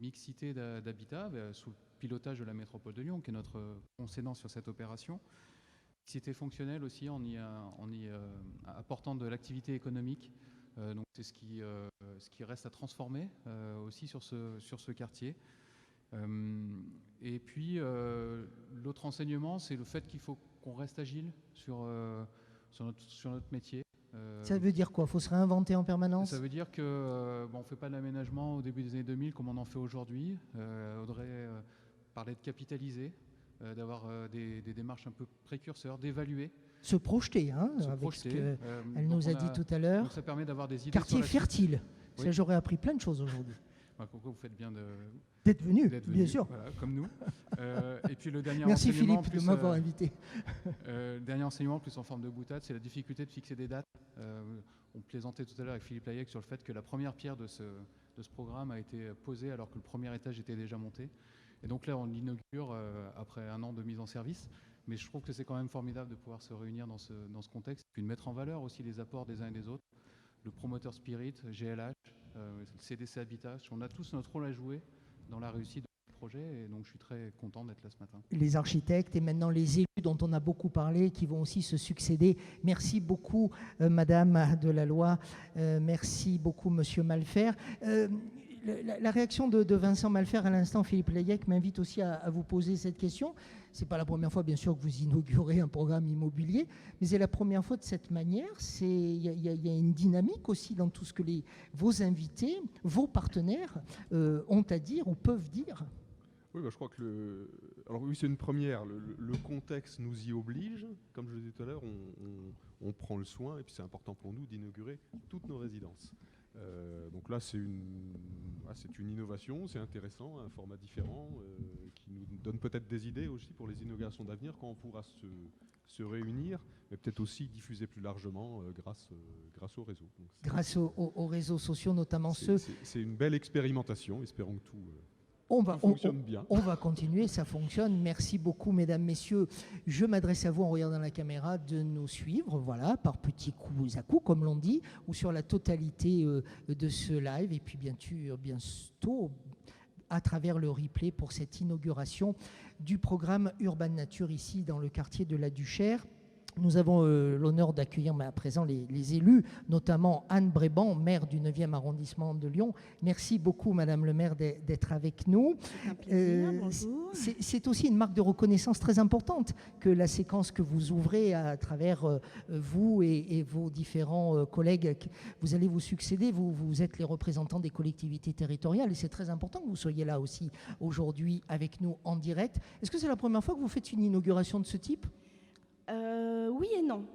mixité d'habitat sous le pilotage de la métropole de Lyon, qui est notre concédant sur cette opération. Mixité fonctionnelle aussi en y apportant de l'activité économique. Donc c'est ce qui reste à transformer aussi sur ce quartier. Et puis l'autre enseignement, c'est le fait qu'il faut qu'on reste agile sur notre métier. Ça veut dire quoi ? Il faut se réinventer en permanence ? Ça veut dire qu'on ne fait pas de l'aménagement au début des années 2000 comme on en fait aujourd'hui. Audrey parlait de capitaliser, d'avoir des démarches un peu précurseurs, d'évaluer. Se projeter, avec ce qu'elle nous a dit tout à l'heure. Ça permet d'avoir des idées. Quartier fertile. Oui. Ça, j'aurais appris plein de choses aujourd'hui. Vous faites bien d'être venu, bien sûr. Voilà, comme nous. Et puis le dernier Merci enseignement, Philippe de m'avoir invité. Le dernier enseignement, plus en forme de boutade, c'est la difficulté de fixer des dates. On plaisantait tout à l'heure avec Philippe Layec sur le fait que la première pierre de ce programme a été posée alors que le premier étage était déjà monté. Et donc là, on l'inaugure après un an de mise en service. Mais je trouve que c'est quand même formidable de pouvoir se réunir dans ce contexte, puis de mettre en valeur aussi les apports des uns et des autres. Le promoteur Spirit, GLH, le CDC Habitat, on a tous notre rôle à jouer dans la réussite de ce projet, et donc je suis très content d'être là ce matin. Les architectes et maintenant les élus dont on a beaucoup parlé, qui vont aussi se succéder. Merci beaucoup Madame Delaloy, merci beaucoup Monsieur Malfer. La réaction de Vincent Malfer à l'instant, Philippe Layec, m'invite aussi à vous poser cette question. Ce n'est pas la première fois, bien sûr, que vous inaugurez un programme immobilier, mais c'est la première fois de cette manière. Il y a une dynamique aussi dans tout ce que vos invités, vos partenaires ont à dire ou peuvent dire. Oui, je crois que alors oui, c'est une première. Le contexte nous y oblige. Comme je le disais tout à l'heure, on prend le soin, et puis c'est important pour nous d'inaugurer toutes nos résidences. Donc là, c'est une innovation, c'est intéressant, un format différent qui nous donne peut-être des idées aussi pour les inaugurations d'avenir quand on pourra se réunir, mais peut-être aussi diffuser plus largement grâce au réseau. Donc grâce aux réseaux sociaux, notamment ceux... C'est une belle expérimentation, espérons que tout... fonctionne bien. On va continuer, ça fonctionne. Merci beaucoup, mesdames, messieurs. Je m'adresse à vous en regardant la caméra de nous suivre, voilà, par petits coups à coups, comme l'on dit, ou sur la totalité de ce live. Et puis, bientôt, à travers le replay pour cette inauguration du programme Urban Nature ici dans le quartier de la Duchère. Nous avons l'honneur d'accueillir à présent les élus, notamment Anne Bréban, maire du 9e arrondissement de Lyon. Merci beaucoup, Madame le maire, d'être avec nous. C'est un plaisir, bonjour. C'est aussi une marque de reconnaissance très importante que la séquence que vous ouvrez à travers vous et vos différents collègues. Vous allez vous succéder, vous êtes les représentants des collectivités territoriales et c'est très important que vous soyez là aussi aujourd'hui avec nous en direct. Est-ce que c'est la première fois que vous faites une inauguration de ce type ? Oui et non.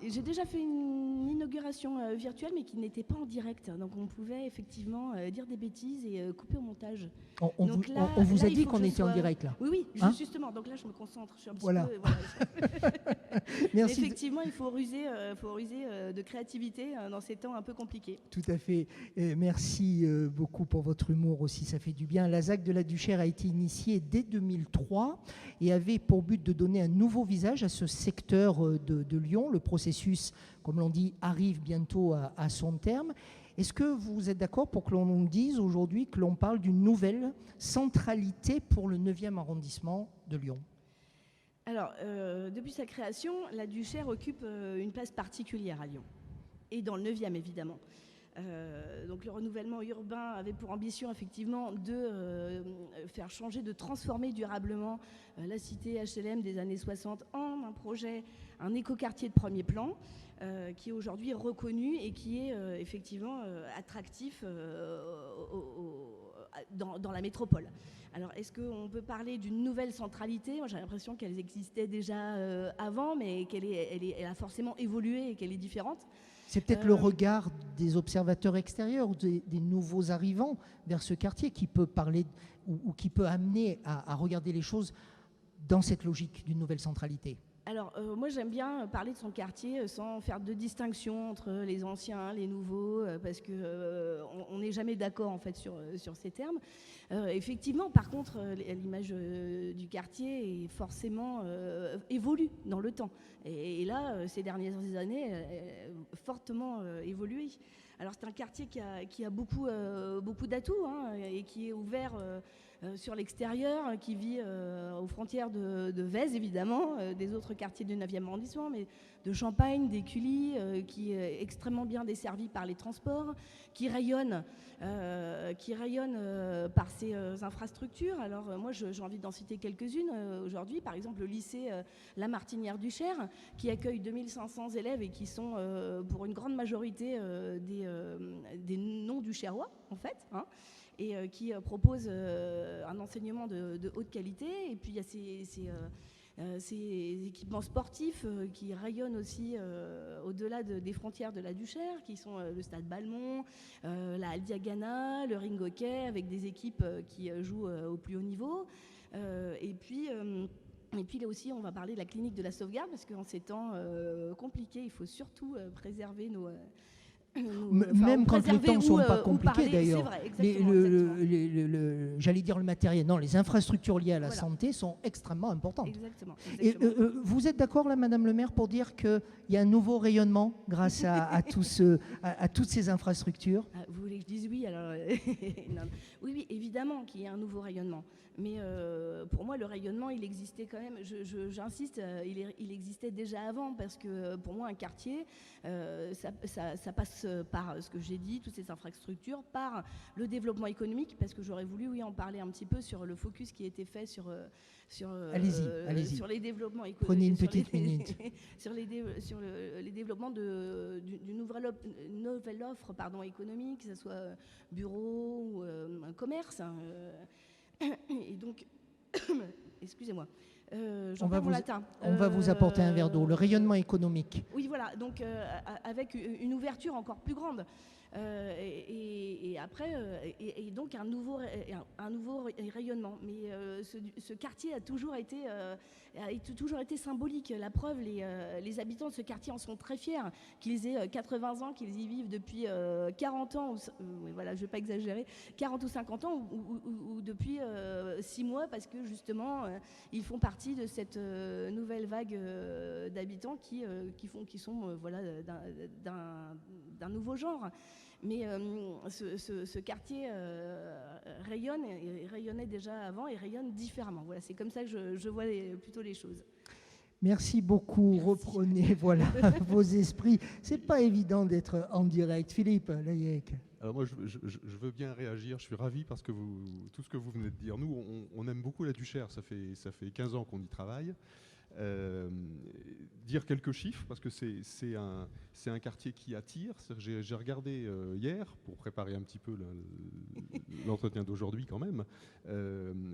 J'ai déjà fait une inauguration virtuelle, mais qui n'était pas en direct. Donc on pouvait effectivement dire des bêtises et couper au montage. On vous a dit qu'on était en direct là. Oui, hein justement. Donc là, je me concentre. Je suis un petit voilà. peu. Voilà. Merci. Effectivement, il faut ruser de créativité dans ces temps un peu compliqués. Tout à fait. Merci beaucoup pour votre humour aussi, ça fait du bien. La ZAC de la Duchère a été initiée dès 2003 et avait pour but de donner un nouveau visage à ce secteur de Lyon. Le processus, comme l'on dit, arrive bientôt à son terme. Est-ce que vous êtes d'accord pour que l'on nous dise aujourd'hui que l'on parle d'une nouvelle centralité pour le 9e arrondissement de Lyon ? Alors, depuis sa création, la Duchère occupe une place particulière à Lyon, et dans le 9e évidemment. Donc le renouvellement urbain avait pour ambition effectivement de faire changer, de transformer durablement la cité HLM des années 60 en un projet, un écoquartier de premier plan, qui est aujourd'hui reconnu et qui est effectivement attractif dans la métropole. Alors, est-ce qu'on peut parler d'une nouvelle centralité ? Moi, j'ai l'impression qu'elle existait déjà avant, mais qu'elle a forcément évolué et qu'elle est différente. C'est peut-être le regard des observateurs extérieurs, des nouveaux arrivants vers ce quartier qui peut parler ou qui peut amener à regarder les choses dans cette logique d'une nouvelle centralité. Alors, moi, j'aime bien parler de son quartier sans faire de distinction entre les anciens, les nouveaux, parce qu'on n'est jamais d'accord, en fait, sur ces termes. Effectivement, par contre, l'image du quartier est forcément évolue dans le temps. Et là, ces dernières années, fortement évolué. Alors, c'est un quartier qui a beaucoup d'atouts, hein, et qui est ouvert sur l'extérieur, qui vit aux frontières de Vèze, évidemment, des autres quartiers du 9e arrondissement, mais de Champagne, d'Écully, qui est extrêmement bien desservi par les transports, qui rayonne par ses infrastructures. Alors moi, j'ai envie d'en citer quelques-unes aujourd'hui. Par exemple, le lycée La Martinière-du-Cher, qui accueille 2500 élèves et qui sont pour une grande majorité des non-duchérois, en fait, hein, et qui propose un enseignement de haute qualité. Et puis il y a ces équipements sportifs qui rayonnent aussi au-delà des frontières de la Duchère, qui sont le Stade Balmont, la Halle Diagana, le ring hockey, avec des équipes qui jouent au plus haut niveau. Et puis là aussi, on va parler de la clinique de la sauvegarde, parce qu'en ces temps compliqués, il faut surtout préserver nos... Même quand les temps ne sont pas compliqués d'ailleurs, j'allais dire le matériel, non, les infrastructures liées à la santé sont extrêmement importantes. Exactement. Et vous êtes d'accord là, Madame le maire, pour dire qu'il y a un nouveau rayonnement grâce à toutes ces infrastructures ? Vous voulez que je dise oui alors non. Oui, évidemment qu'il y a un nouveau rayonnement. Mais pour moi, le rayonnement, il existait quand même, j'insiste, il existait déjà avant, parce que pour moi, un quartier, ça passe par ce que j'ai dit, toutes ces infrastructures, par le développement économique, parce que j'aurais voulu en parler un petit peu sur le focus qui a été fait sur allez-y. Sur les développements économiques. Prenez une petite minute. sur les développements d'une nouvelle offre économique, que ce soit bureau ou un commerce. Et donc, excusez-moi, on va vous apporter un verre d'eau. Le rayonnement économique. Oui, voilà, donc avec une ouverture encore plus grande. Et après, et donc un nouveau rayonnement. Mais ce quartier a toujours été symbolique. La preuve, les habitants de ce quartier en sont très fiers. Qu'ils aient 80 ans, qu'ils y vivent depuis 40 ans, voilà, je ne vais pas exagérer, 40 ou 50 ans, ou depuis 6 mois, parce que justement, ils font partie de cette nouvelle vague d'habitants qui sont voilà, d'un nouveau genre. Mais ce quartier rayonne, et rayonnait déjà avant et rayonne différemment. Voilà, c'est comme ça que je vois plutôt les choses. Merci beaucoup. Merci. Reprenez voilà, vos esprits. C'est pas évident d'être en direct. Philippe Layek. Alors moi, je veux bien réagir. Je suis ravi parce que tout ce que vous venez de dire. Nous, on aime beaucoup la Duchère. Ça fait 15 ans qu'on y travaille. Dire quelques chiffres parce que c'est un quartier qui attire. J'ai regardé hier pour préparer un petit peu l'entretien d'aujourd'hui quand même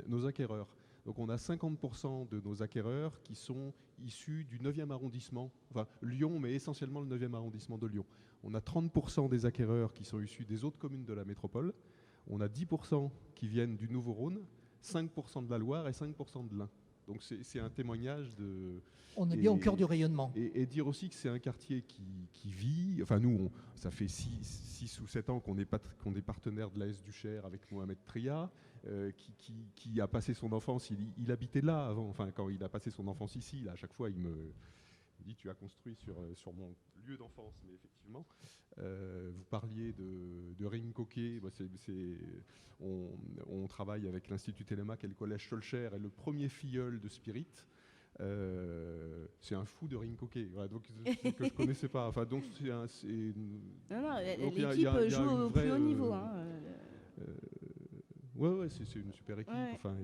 nos acquéreurs. Donc on a 50% de nos acquéreurs qui sont issus du 9e arrondissement, enfin Lyon, mais essentiellement le 9e arrondissement de Lyon. On a 30% des acquéreurs qui sont issus des autres communes de la métropole. On a 10% qui viennent du Nouveau-Rhône, 5% de la Loire et 5% de l'Ain. Donc c'est un témoignage de... On est bien au cœur du rayonnement. Et dire aussi que c'est un quartier qui vit... Enfin nous, ça fait 6 ou 7 ans qu'on est partenaire de l'AS du Cher avec Mohamed Tria, qui a passé son enfance, il habitait là avant, enfin quand il a passé son enfance ici, là, à chaque fois il me dit tu as construit sur mon lieu d'enfance, mais effectivement, vous parliez de Ring Coquet, on travaille avec l'Institut Télémac et le Collège Schœlcher, et le premier filleul de Spirit, c'est un fou de Ring Coquet, voilà, donc que je connaissais pas. Enfin, donc l'équipe joue au plus haut niveau. Ouais, c'est une super équipe. Ouais. Enfin,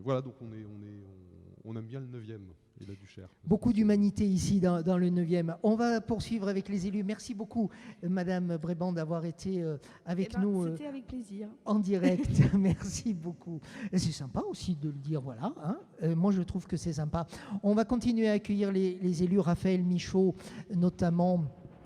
voilà, donc on aime bien le 9e et la Duchère. Beaucoup d'humanité ici dans le 9e. On va poursuivre avec les élus. Merci beaucoup, Madame Bréban, d'avoir été avec nous. C'était avec plaisir. En direct. Merci beaucoup. Et c'est sympa aussi de le dire, voilà. Hein. Moi, je trouve que c'est sympa. On va continuer à accueillir les élus. Raphaël Michaud, notamment.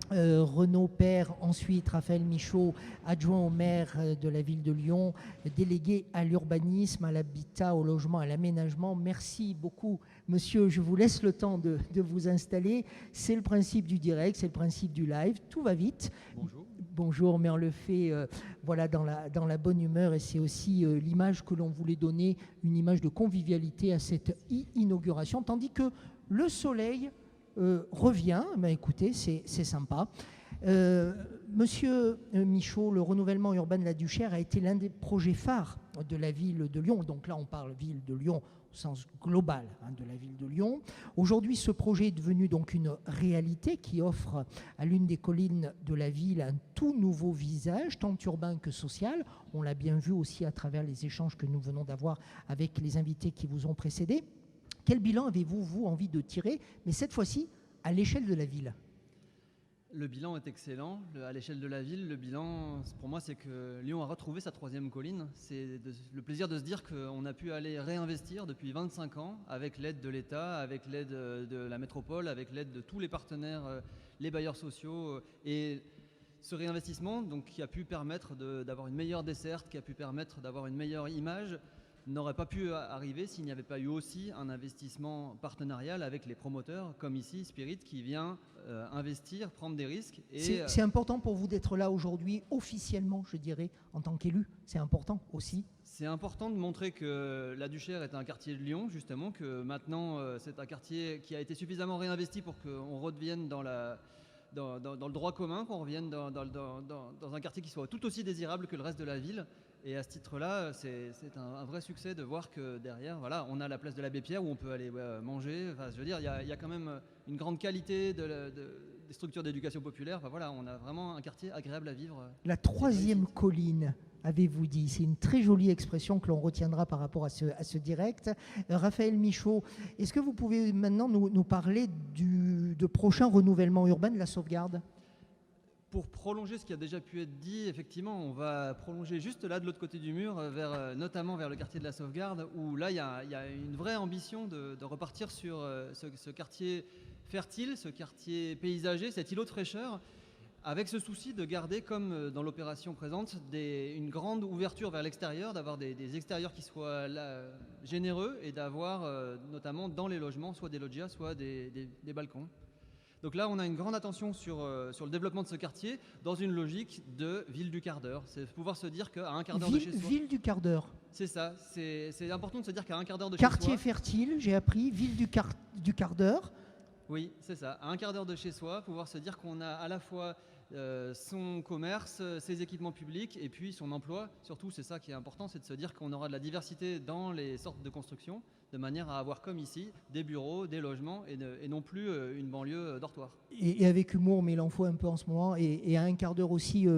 Renaud Père, ensuite Raphaël Michaud, adjoint au maire de la ville de Lyon, délégué à l'urbanisme, à l'habitat, au logement, à l'aménagement. Merci beaucoup, monsieur. Je vous laisse le temps de vous installer. C'est le principe du direct, c'est le principe du live. Tout va vite. Bonjour. Bonjour, mais on le fait voilà, dans la bonne humeur, et c'est aussi l'image que l'on voulait donner, une image de convivialité à cette inauguration, tandis que le soleil revient. Ben écoutez, c'est sympa. Monsieur Michaud, le renouvellement urbain de la Duchère a été l'un des projets phares de la ville de Lyon. Donc là, on parle ville de Lyon au sens global de la ville de Lyon. Aujourd'hui, ce projet est devenu donc une réalité qui offre à l'une des collines de la ville un tout nouveau visage, tant urbain que social. On l'a bien vu aussi à travers les échanges que nous venons d'avoir avec les invités qui vous ont précédés. Quel bilan avez-vous, vous, envie de tirer, mais cette fois-ci à l'échelle de la ville? Le bilan est excellent. À l'échelle de la ville, le bilan, pour moi, c'est que Lyon a retrouvé sa 3e colline. C'est le plaisir de se dire qu'on a pu aller réinvestir depuis 25 ans avec l'aide de l'État, avec l'aide de la métropole, avec l'aide de tous les partenaires, les bailleurs sociaux. Et ce réinvestissement, donc, qui a pu permettre d'avoir une meilleure desserte, qui a pu permettre d'avoir une meilleure image, n'aurait pas pu arriver s'il n'y avait pas eu aussi un investissement partenarial avec les promoteurs, comme ici Spirit, qui vient investir, prendre des risques. C'est important pour vous d'être là aujourd'hui, officiellement, je dirais, en tant qu'élu. C'est important aussi. C'est important de montrer que la Duchère est un quartier de Lyon, justement, que maintenant c'est un quartier qui a été suffisamment réinvesti pour qu'on redevienne dans le droit commun, qu'on revienne dans un quartier qui soit tout aussi désirable que le reste de la ville. Et à ce titre-là, c'est un vrai succès de voir que derrière, voilà, on a la place de l'Abbé Pierre où on peut aller manger. Enfin, je veux dire, il y a quand même une grande qualité des structures d'éducation populaire. Enfin, voilà, on a vraiment un quartier agréable à vivre. La 3e colline, avez-vous dit. C'est une très jolie expression que l'on retiendra par rapport à ce direct. Raphaël Michaud, est-ce que vous pouvez maintenant nous parler de prochain renouvellement urbain de la sauvegarde ? Pour prolonger ce qui a déjà pu être dit, effectivement, on va prolonger juste là de l'autre côté du mur, notamment vers le quartier de la Sauvegarde, où là, il y a une vraie ambition de repartir sur ce quartier fertile, ce quartier paysager, cet îlot de fraîcheur, avec ce souci de garder, comme dans l'opération présente, une grande ouverture vers l'extérieur, d'avoir des extérieurs qui soient là, généreux, et d'avoir notamment dans les logements soit des loggias, soit des balcons. Donc là, on a une grande attention sur le développement de ce quartier dans une logique de ville du quart d'heure. C'est pouvoir se dire qu'à un quart d'heure de chez soi... Ville du quart d'heure. C'est ça. C'est important de se dire qu'à un quart d'heure de chez soi... Quartier fertile, j'ai appris, ville du quart d'heure. Oui, c'est ça. À un quart d'heure de chez soi, pouvoir se dire qu'on a à la fois son commerce, ses équipements publics et puis son emploi. Surtout, c'est ça qui est important, c'est de se dire qu'on aura de la diversité dans les sortes de construction, de manière à avoir comme ici des bureaux, des logements et non plus une banlieue dortoir. Et avec humour, mais il en faut un peu en ce moment, et à un quart d'heure aussi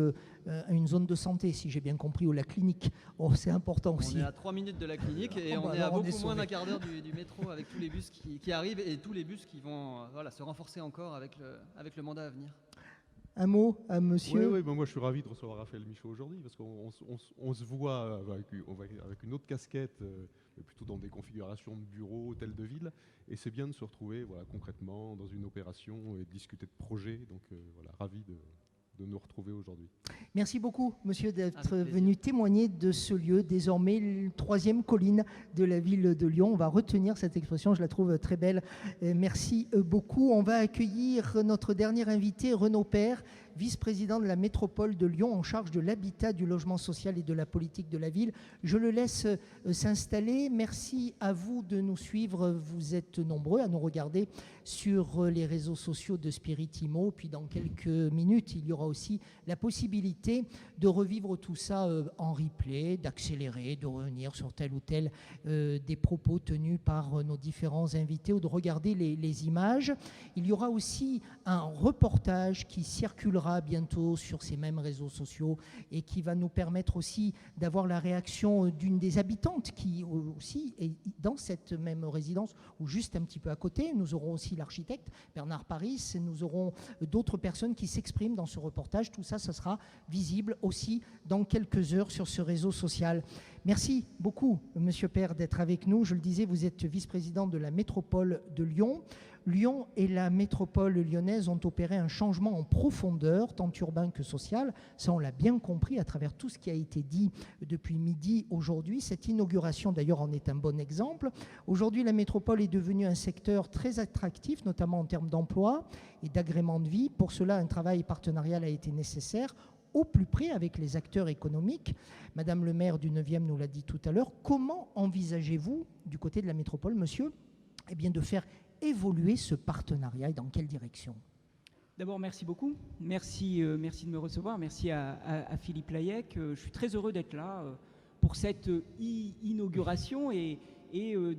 une zone de santé, si j'ai bien compris, ou la clinique. Oh, c'est important aussi. On est à 3 minutes de la clinique et on est à beaucoup moins d'un quart d'heure du métro avec tous les bus qui arrivent et tous les bus qui vont se renforcer encore avec le mandat à venir. Un mot à monsieur? Oui, moi je suis ravi de recevoir Raphaël Michaud aujourd'hui parce qu'on se voit avec une autre casquette, mais plutôt dans des configurations de bureaux, hôtels de ville. Et c'est bien de se retrouver concrètement dans une opération et de discuter de projets. Donc ravi de nous retrouver aujourd'hui. Merci beaucoup, monsieur, d'être venu témoigner de ce lieu, désormais le 3e colline de la ville de Lyon. On va retenir cette expression, je la trouve très belle. Merci beaucoup. On va accueillir notre dernier invité, Renaud Père, vice-président de la métropole de Lyon en charge de l'habitat, du logement social et de la politique de la ville. Je le laisse s'installer. Merci à vous de nous suivre. Vous êtes nombreux à nous regarder sur les réseaux sociaux de Spirit Immo. Puis dans quelques minutes, il y aura aussi la possibilité de revivre tout ça en replay, d'accélérer, de revenir sur tel ou tel des propos tenus par nos différents invités ou de regarder les images. Il y aura aussi un reportage qui circulera bientôt sur ces mêmes réseaux sociaux et qui va nous permettre aussi d'avoir la réaction d'une des habitantes qui aussi est dans cette même résidence ou juste un petit peu à côté. Nous aurons aussi l'architecte Bernard Paris, nous aurons d'autres personnes qui s'expriment dans ce reportage. Tout ça, ça sera visible aussi dans quelques heures sur ce réseau social. Merci beaucoup, monsieur Père, d'être avec nous. Je le disais, vous êtes vice-président de la métropole de Lyon. Lyon et la métropole lyonnaise ont opéré un changement en profondeur, tant urbain que social. Ça, on l'a bien compris à travers tout ce qui a été dit depuis midi aujourd'hui. Cette inauguration, d'ailleurs, en est un bon exemple. Aujourd'hui, la métropole est devenue un secteur très attractif, notamment en termes d'emploi et d'agrément de vie. Pour cela, un travail partenarial a été nécessaire, au plus près avec les acteurs économiques. Madame le maire du 9e nous l'a dit tout à l'heure. Comment envisagez-vous, du côté de la métropole, monsieur, de faire évoluer ce partenariat et dans quelle direction? D'abord, merci beaucoup. Merci de me recevoir. Merci à Philippe Layec. Je suis très heureux d'être là pour cette inauguration et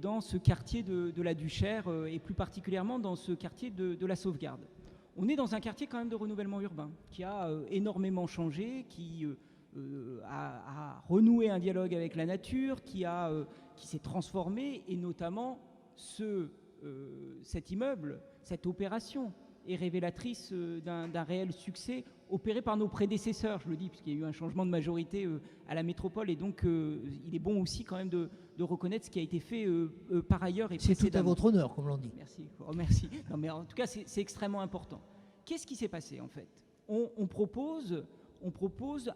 dans ce quartier de la Duchère et plus particulièrement dans ce quartier de la Sauvegarde. On est dans un quartier quand même de renouvellement urbain qui a énormément changé, qui a renoué un dialogue avec la nature, qui s'est transformé et notamment cet immeuble, cette opération est révélatrice d'un réel succès opéré par nos prédécesseurs, je le dis, puisqu'il y a eu un changement de majorité à la métropole et donc il est bon aussi quand même de reconnaître ce qui a été fait par ailleurs. C'est tout à votre honneur, comme l'on dit. Merci. Oh, merci. Non, mais en tout cas, c'est extrêmement important. Qu'est-ce qui s'est passé en fait? On propose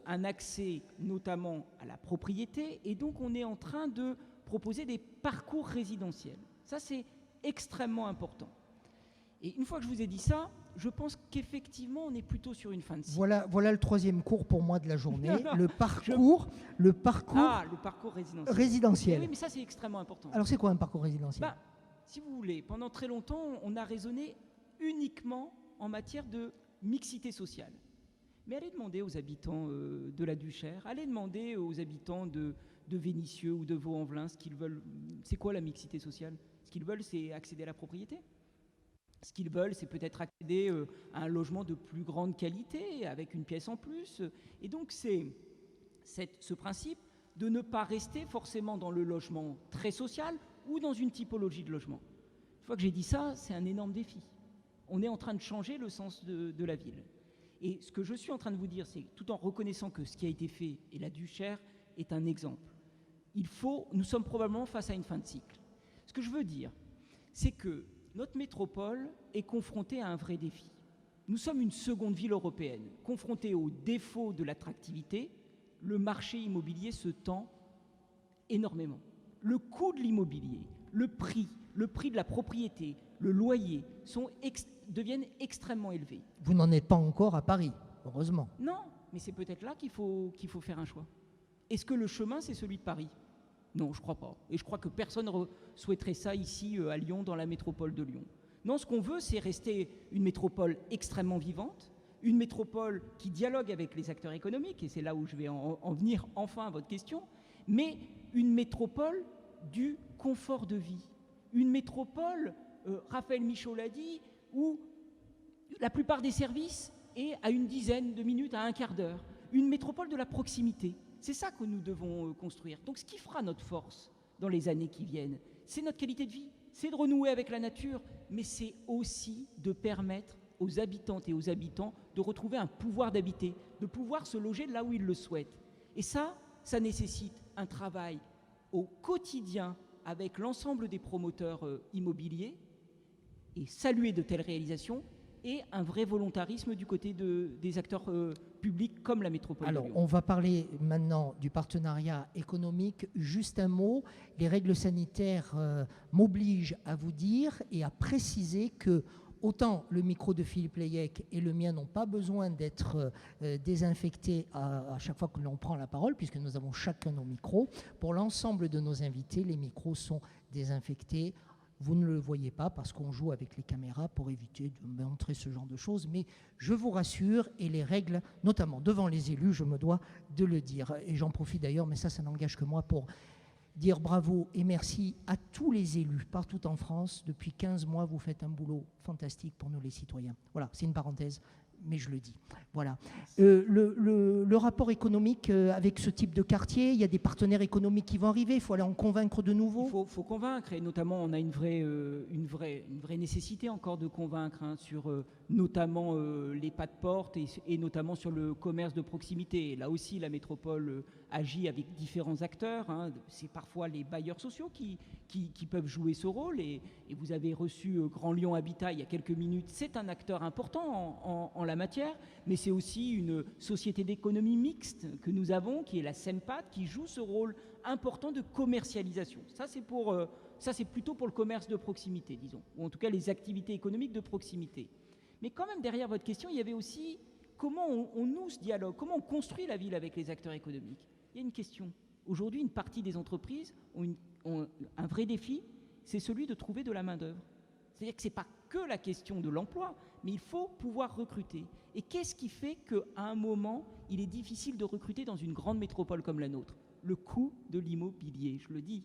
un accès notamment à la propriété et donc on est en train de proposer des parcours résidentiels. Ça, c'est extrêmement important. Et une fois que je vous ai dit ça, je pense qu'effectivement, on est plutôt sur une fin de cycle. Voilà le 3e cours pour moi de la journée, le parcours résidentiel. Oui, mais ça, c'est extrêmement important. Alors, c'est quoi un parcours résidentiel? Si vous voulez, pendant très longtemps, on a raisonné uniquement en matière de mixité sociale. Mais allez demander aux habitants de la Duchère, allez demander aux habitants de Vénissieux ou de Vaux-en-Velin ce qu'ils veulent. C'est quoi la mixité sociale? Ce qu'ils veulent, c'est accéder à la propriété. Ce qu'ils veulent, c'est peut-être accéder à un logement de plus grande qualité, avec une pièce en plus. Et donc, c'est ce principe de ne pas rester forcément dans le logement très social ou dans une typologie de logement. Une fois que j'ai dit ça, c'est un énorme défi. On est en train de changer le sens de la ville. Et ce que je suis en train de vous dire, c'est tout en reconnaissant que ce qui a été fait, et la Duchère est un exemple, nous sommes probablement face à une fin de cycle. Ce que je veux dire, c'est que notre métropole est confrontée à un vrai défi. Nous sommes une seconde ville européenne, confrontée au défaut de l'attractivité. Le marché immobilier se tend énormément. Le coût de l'immobilier, le prix de la propriété, le loyer deviennent extrêmement élevés. Vous n'en êtes pas encore à Paris, heureusement. Non, mais c'est peut-être là qu'il faut faire un choix. Est-ce que le chemin, c'est celui de Paris? Non, je ne crois pas. Et je crois que personne ne souhaiterait ça ici à Lyon, dans la métropole de Lyon. Non, ce qu'on veut, c'est rester une métropole extrêmement vivante, une métropole qui dialogue avec les acteurs économiques, et c'est là où je vais en venir enfin à votre question, mais une métropole du confort de vie. Une métropole, Raphaël Michaud l'a dit, où la plupart des services est à une dizaine de minutes, à un quart d'heure. Une métropole de la proximité. C'est ça que nous devons construire. Donc ce qui fera notre force dans les années qui viennent, c'est notre qualité de vie, c'est de renouer avec la nature, mais c'est aussi de permettre aux habitantes et aux habitants de retrouver un pouvoir d'habiter, de pouvoir se loger là où ils le souhaitent. Et ça nécessite un travail au quotidien avec l'ensemble des promoteurs immobiliers, et saluer de telles réalisations, et un vrai volontarisme du côté des acteurs publics comme la métropole de Lyon. Alors, on va parler maintenant du partenariat économique. Juste un mot, les règles sanitaires m'obligent à vous dire et à préciser que autant le micro de Philippe Leyec et le mien n'ont pas besoin d'être désinfectés à chaque fois que l'on prend la parole, puisque nous avons chacun nos micros. Pour l'ensemble de nos invités, les micros sont désinfectés. Vous ne le voyez pas parce qu'on joue avec les caméras pour éviter de montrer ce genre de choses, mais je vous rassure, et les règles, notamment devant les élus, je me dois de le dire. Et j'en profite d'ailleurs, mais ça n'engage que moi, pour dire bravo et merci à tous les élus partout en France. Depuis 15 mois, vous faites un boulot fantastique pour nous les citoyens. Voilà, c'est une parenthèse, mais je le dis. Voilà. Le rapport économique avec ce type de quartier, il y a des partenaires économiques qui vont arriver, il faut aller en convaincre de nouveau. Il faut convaincre, et notamment on a une vraie nécessité encore de convaincre sur notamment les pas de porte et notamment sur le commerce de proximité. Et là aussi, la métropole agit avec différents acteurs. C'est parfois les bailleurs sociaux qui peuvent jouer ce rôle. Et vous avez reçu Grand Lyon Habitat il y a quelques minutes. C'est un acteur important en la matière, mais c'est aussi une société d'économie mixte que nous avons, qui est la SEMPAD, qui joue ce rôle important de commercialisation. Ça, c'est plutôt pour le commerce de proximité, disons, ou en tout cas les activités économiques de proximité. Mais quand même, derrière votre question, il y avait aussi comment on noue ce dialogue, comment on construit la ville avec les acteurs économiques. Il y a une question. Aujourd'hui, une partie des entreprises ont un vrai défi, c'est celui de trouver de la main-d'œuvre. C'est-à-dire que ce n'est pas que la question de l'emploi, mais il faut pouvoir recruter. Et qu'est-ce qui fait qu'à un moment, il est difficile de recruter dans une grande métropole comme la nôtre? Le coût de l'immobilier, je le dis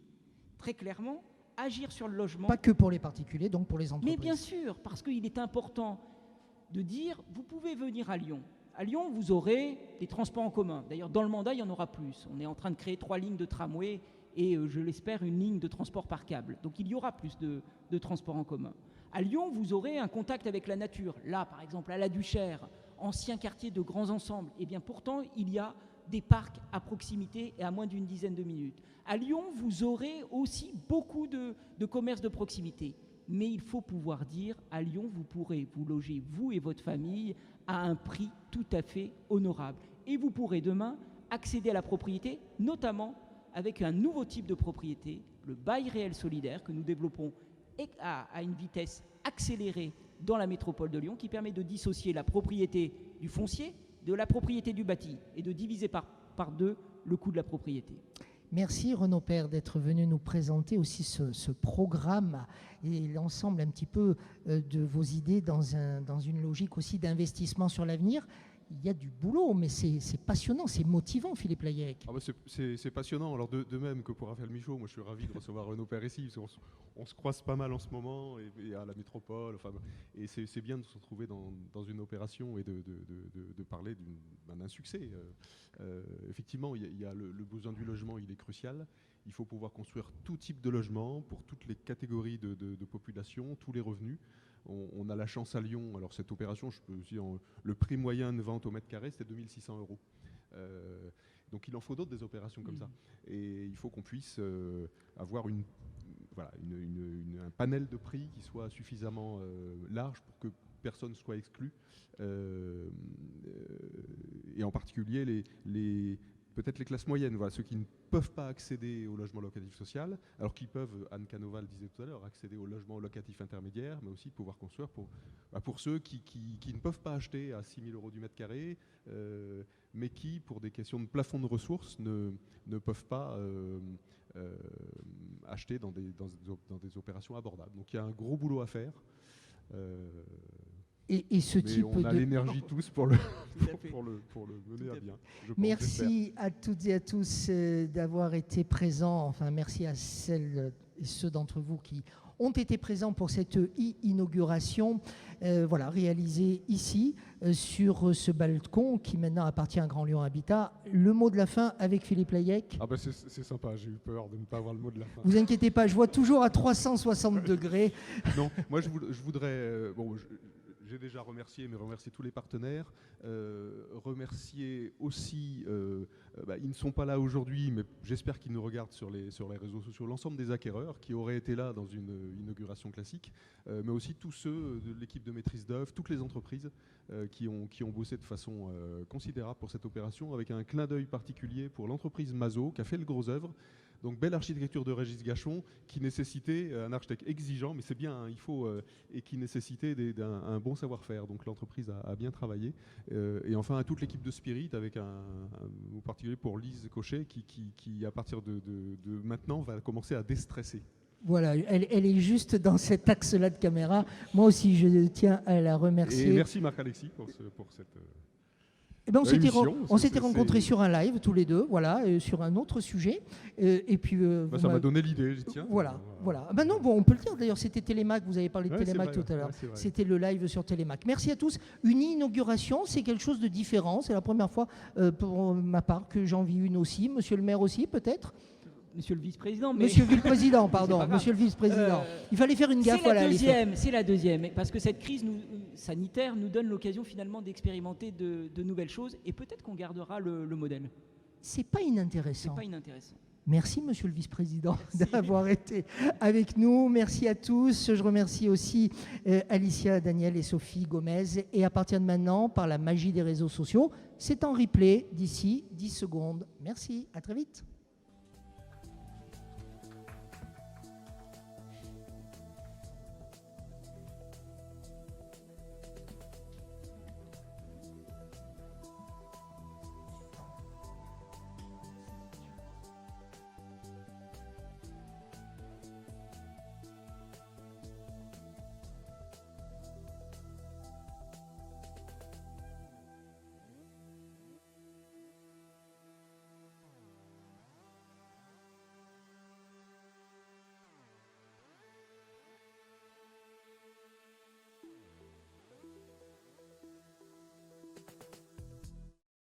très clairement, agir sur le logement. Pas que pour les particuliers, donc pour les entreprises. Mais bien sûr, parce qu'il est important de dire, vous pouvez venir à Lyon. À Lyon, vous aurez des transports en commun. D'ailleurs, dans le mandat, il y en aura plus. On est en train de créer 3 lignes de tramway et, je l'espère, une ligne de transport par câble. Donc, il y aura plus de transports en commun. À Lyon, vous aurez un contact avec la nature. Là, par exemple, à la Duchère, ancien quartier de grands ensembles. Eh bien, pourtant, il y a des parcs à proximité et à moins d'une dizaine de minutes. À Lyon, vous aurez aussi beaucoup de commerces de proximité. Mais il faut pouvoir dire, à Lyon, vous pourrez vous loger, vous et votre famille, à un prix tout à fait honorable. Et vous pourrez demain accéder à la propriété, notamment avec un nouveau type de propriété, le bail réel solidaire, que nous développons à une vitesse accélérée dans la métropole de Lyon, qui permet de dissocier la propriété du foncier de la propriété du bâti et de diviser par deux le coût de la propriété. Merci Renaud Père d'être venu nous présenter aussi ce programme et l'ensemble un petit peu de vos idées dans une logique aussi d'investissement sur l'avenir. Il y a du boulot, mais c'est passionnant, c'est motivant, Philippe Leyec. Ah bah c'est passionnant. Alors de même que pour Raphaël Michaud, moi je suis ravi de recevoir Renaud Père ici, parce qu'on se croise pas mal en ce moment, et à la métropole, enfin, et c'est bien de se retrouver dans une opération et de parler d'un succès. Effectivement, il y a le besoin du logement, il est crucial. Il faut pouvoir construire tout type de logement pour toutes les catégories de population, tous les revenus. On a la chance à Lyon, alors cette opération, je peux aussi le prix moyen de vente au mètre carré, c'était 2600 €. Donc il en faut d'autres des opérations comme ça. Et il faut qu'on puisse avoir un panel de prix qui soit suffisamment large pour que personne ne soit exclu. Et en particulier peut-être les classes moyennes, voilà, ceux qui ne peuvent pas accéder au logement locatif social, alors qu'ils peuvent, Anne Canova le disait tout à l'heure, accéder au logement locatif intermédiaire, mais aussi pouvoir construire pour ceux qui ne peuvent pas acheter à 6 000 € du mètre carré, mais qui, pour des questions de plafond de ressources, ne peuvent pas acheter dans des opérations abordables. Donc il y a un gros boulot à faire. Et ce type on a l'énergie tous pour le mener à bien. Merci à toutes et à tous d'avoir été présents. Enfin, merci à celles et ceux d'entre vous qui ont été présents pour cette inauguration réalisée ici sur ce balcon qui maintenant appartient à Grand Lyon Habitat. Le mot de la fin avec Philippe Leyec. Ah bah c'est sympa, j'ai eu peur de ne pas avoir le mot de la fin. Vous inquiétez pas, je vois toujours à 360 degrés. Non, moi je voudrais... j'ai déjà remercié, mais remercier tous les partenaires. Remercier aussi, ils ne sont pas là aujourd'hui, mais j'espère qu'ils nous regardent sur les réseaux sociaux, l'ensemble des acquéreurs qui auraient été là dans une inauguration classique, mais aussi tous ceux de l'équipe de maîtrise d'œuvre, toutes les entreprises qui ont bossé de façon considérable pour cette opération, avec un clin d'œil particulier pour l'entreprise Mazo qui a fait le gros œuvre. Donc belle architecture de Régis Gachon qui nécessitait un architecte exigeant, mais c'est bien, hein, il faut, et qui nécessitait un bon savoir-faire. Donc l'entreprise a bien travaillé. Et enfin à toute l'équipe de Spirit, avec un mot particulier pour Lise Cochet qui à partir de maintenant va commencer à déstresser. Voilà, elle est juste dans cet axe-là de caméra. Moi aussi, je tiens à la remercier. Et merci Marc-Alexis pour cette... Eh ben, on s'était rencontrés sur un live tous les deux, voilà, sur un autre sujet. Et puis, ça m'a donné l'idée, j'y tiens. Voilà. Ben non, bon, on peut le dire. D'ailleurs, c'était Télémac. Vous avez parlé de Télémac tout à l'heure. C'était le live sur Télémac. Merci à tous. Une inauguration, c'est quelque chose de différent. C'est la première fois pour ma part que j'en vis une aussi. Monsieur le maire aussi, peut-être. Monsieur le vice-président. Monsieur le vice-président, pardon. Monsieur le vice-président. Il fallait faire une gaffe. C'est la deuxième. Parce que cette crise sanitaire nous donne l'occasion finalement d'expérimenter de nouvelles choses. Et peut-être qu'on gardera le modèle. C'est pas inintéressant. C'est pas inintéressant. Merci, monsieur le vice-président, d'avoir été avec nous. Merci à tous. Je remercie aussi Alicia, Daniel et Sophie Gomez. Et à partir de maintenant, par la magie des réseaux sociaux, c'est en replay d'ici 10 secondes. Merci, à très vite.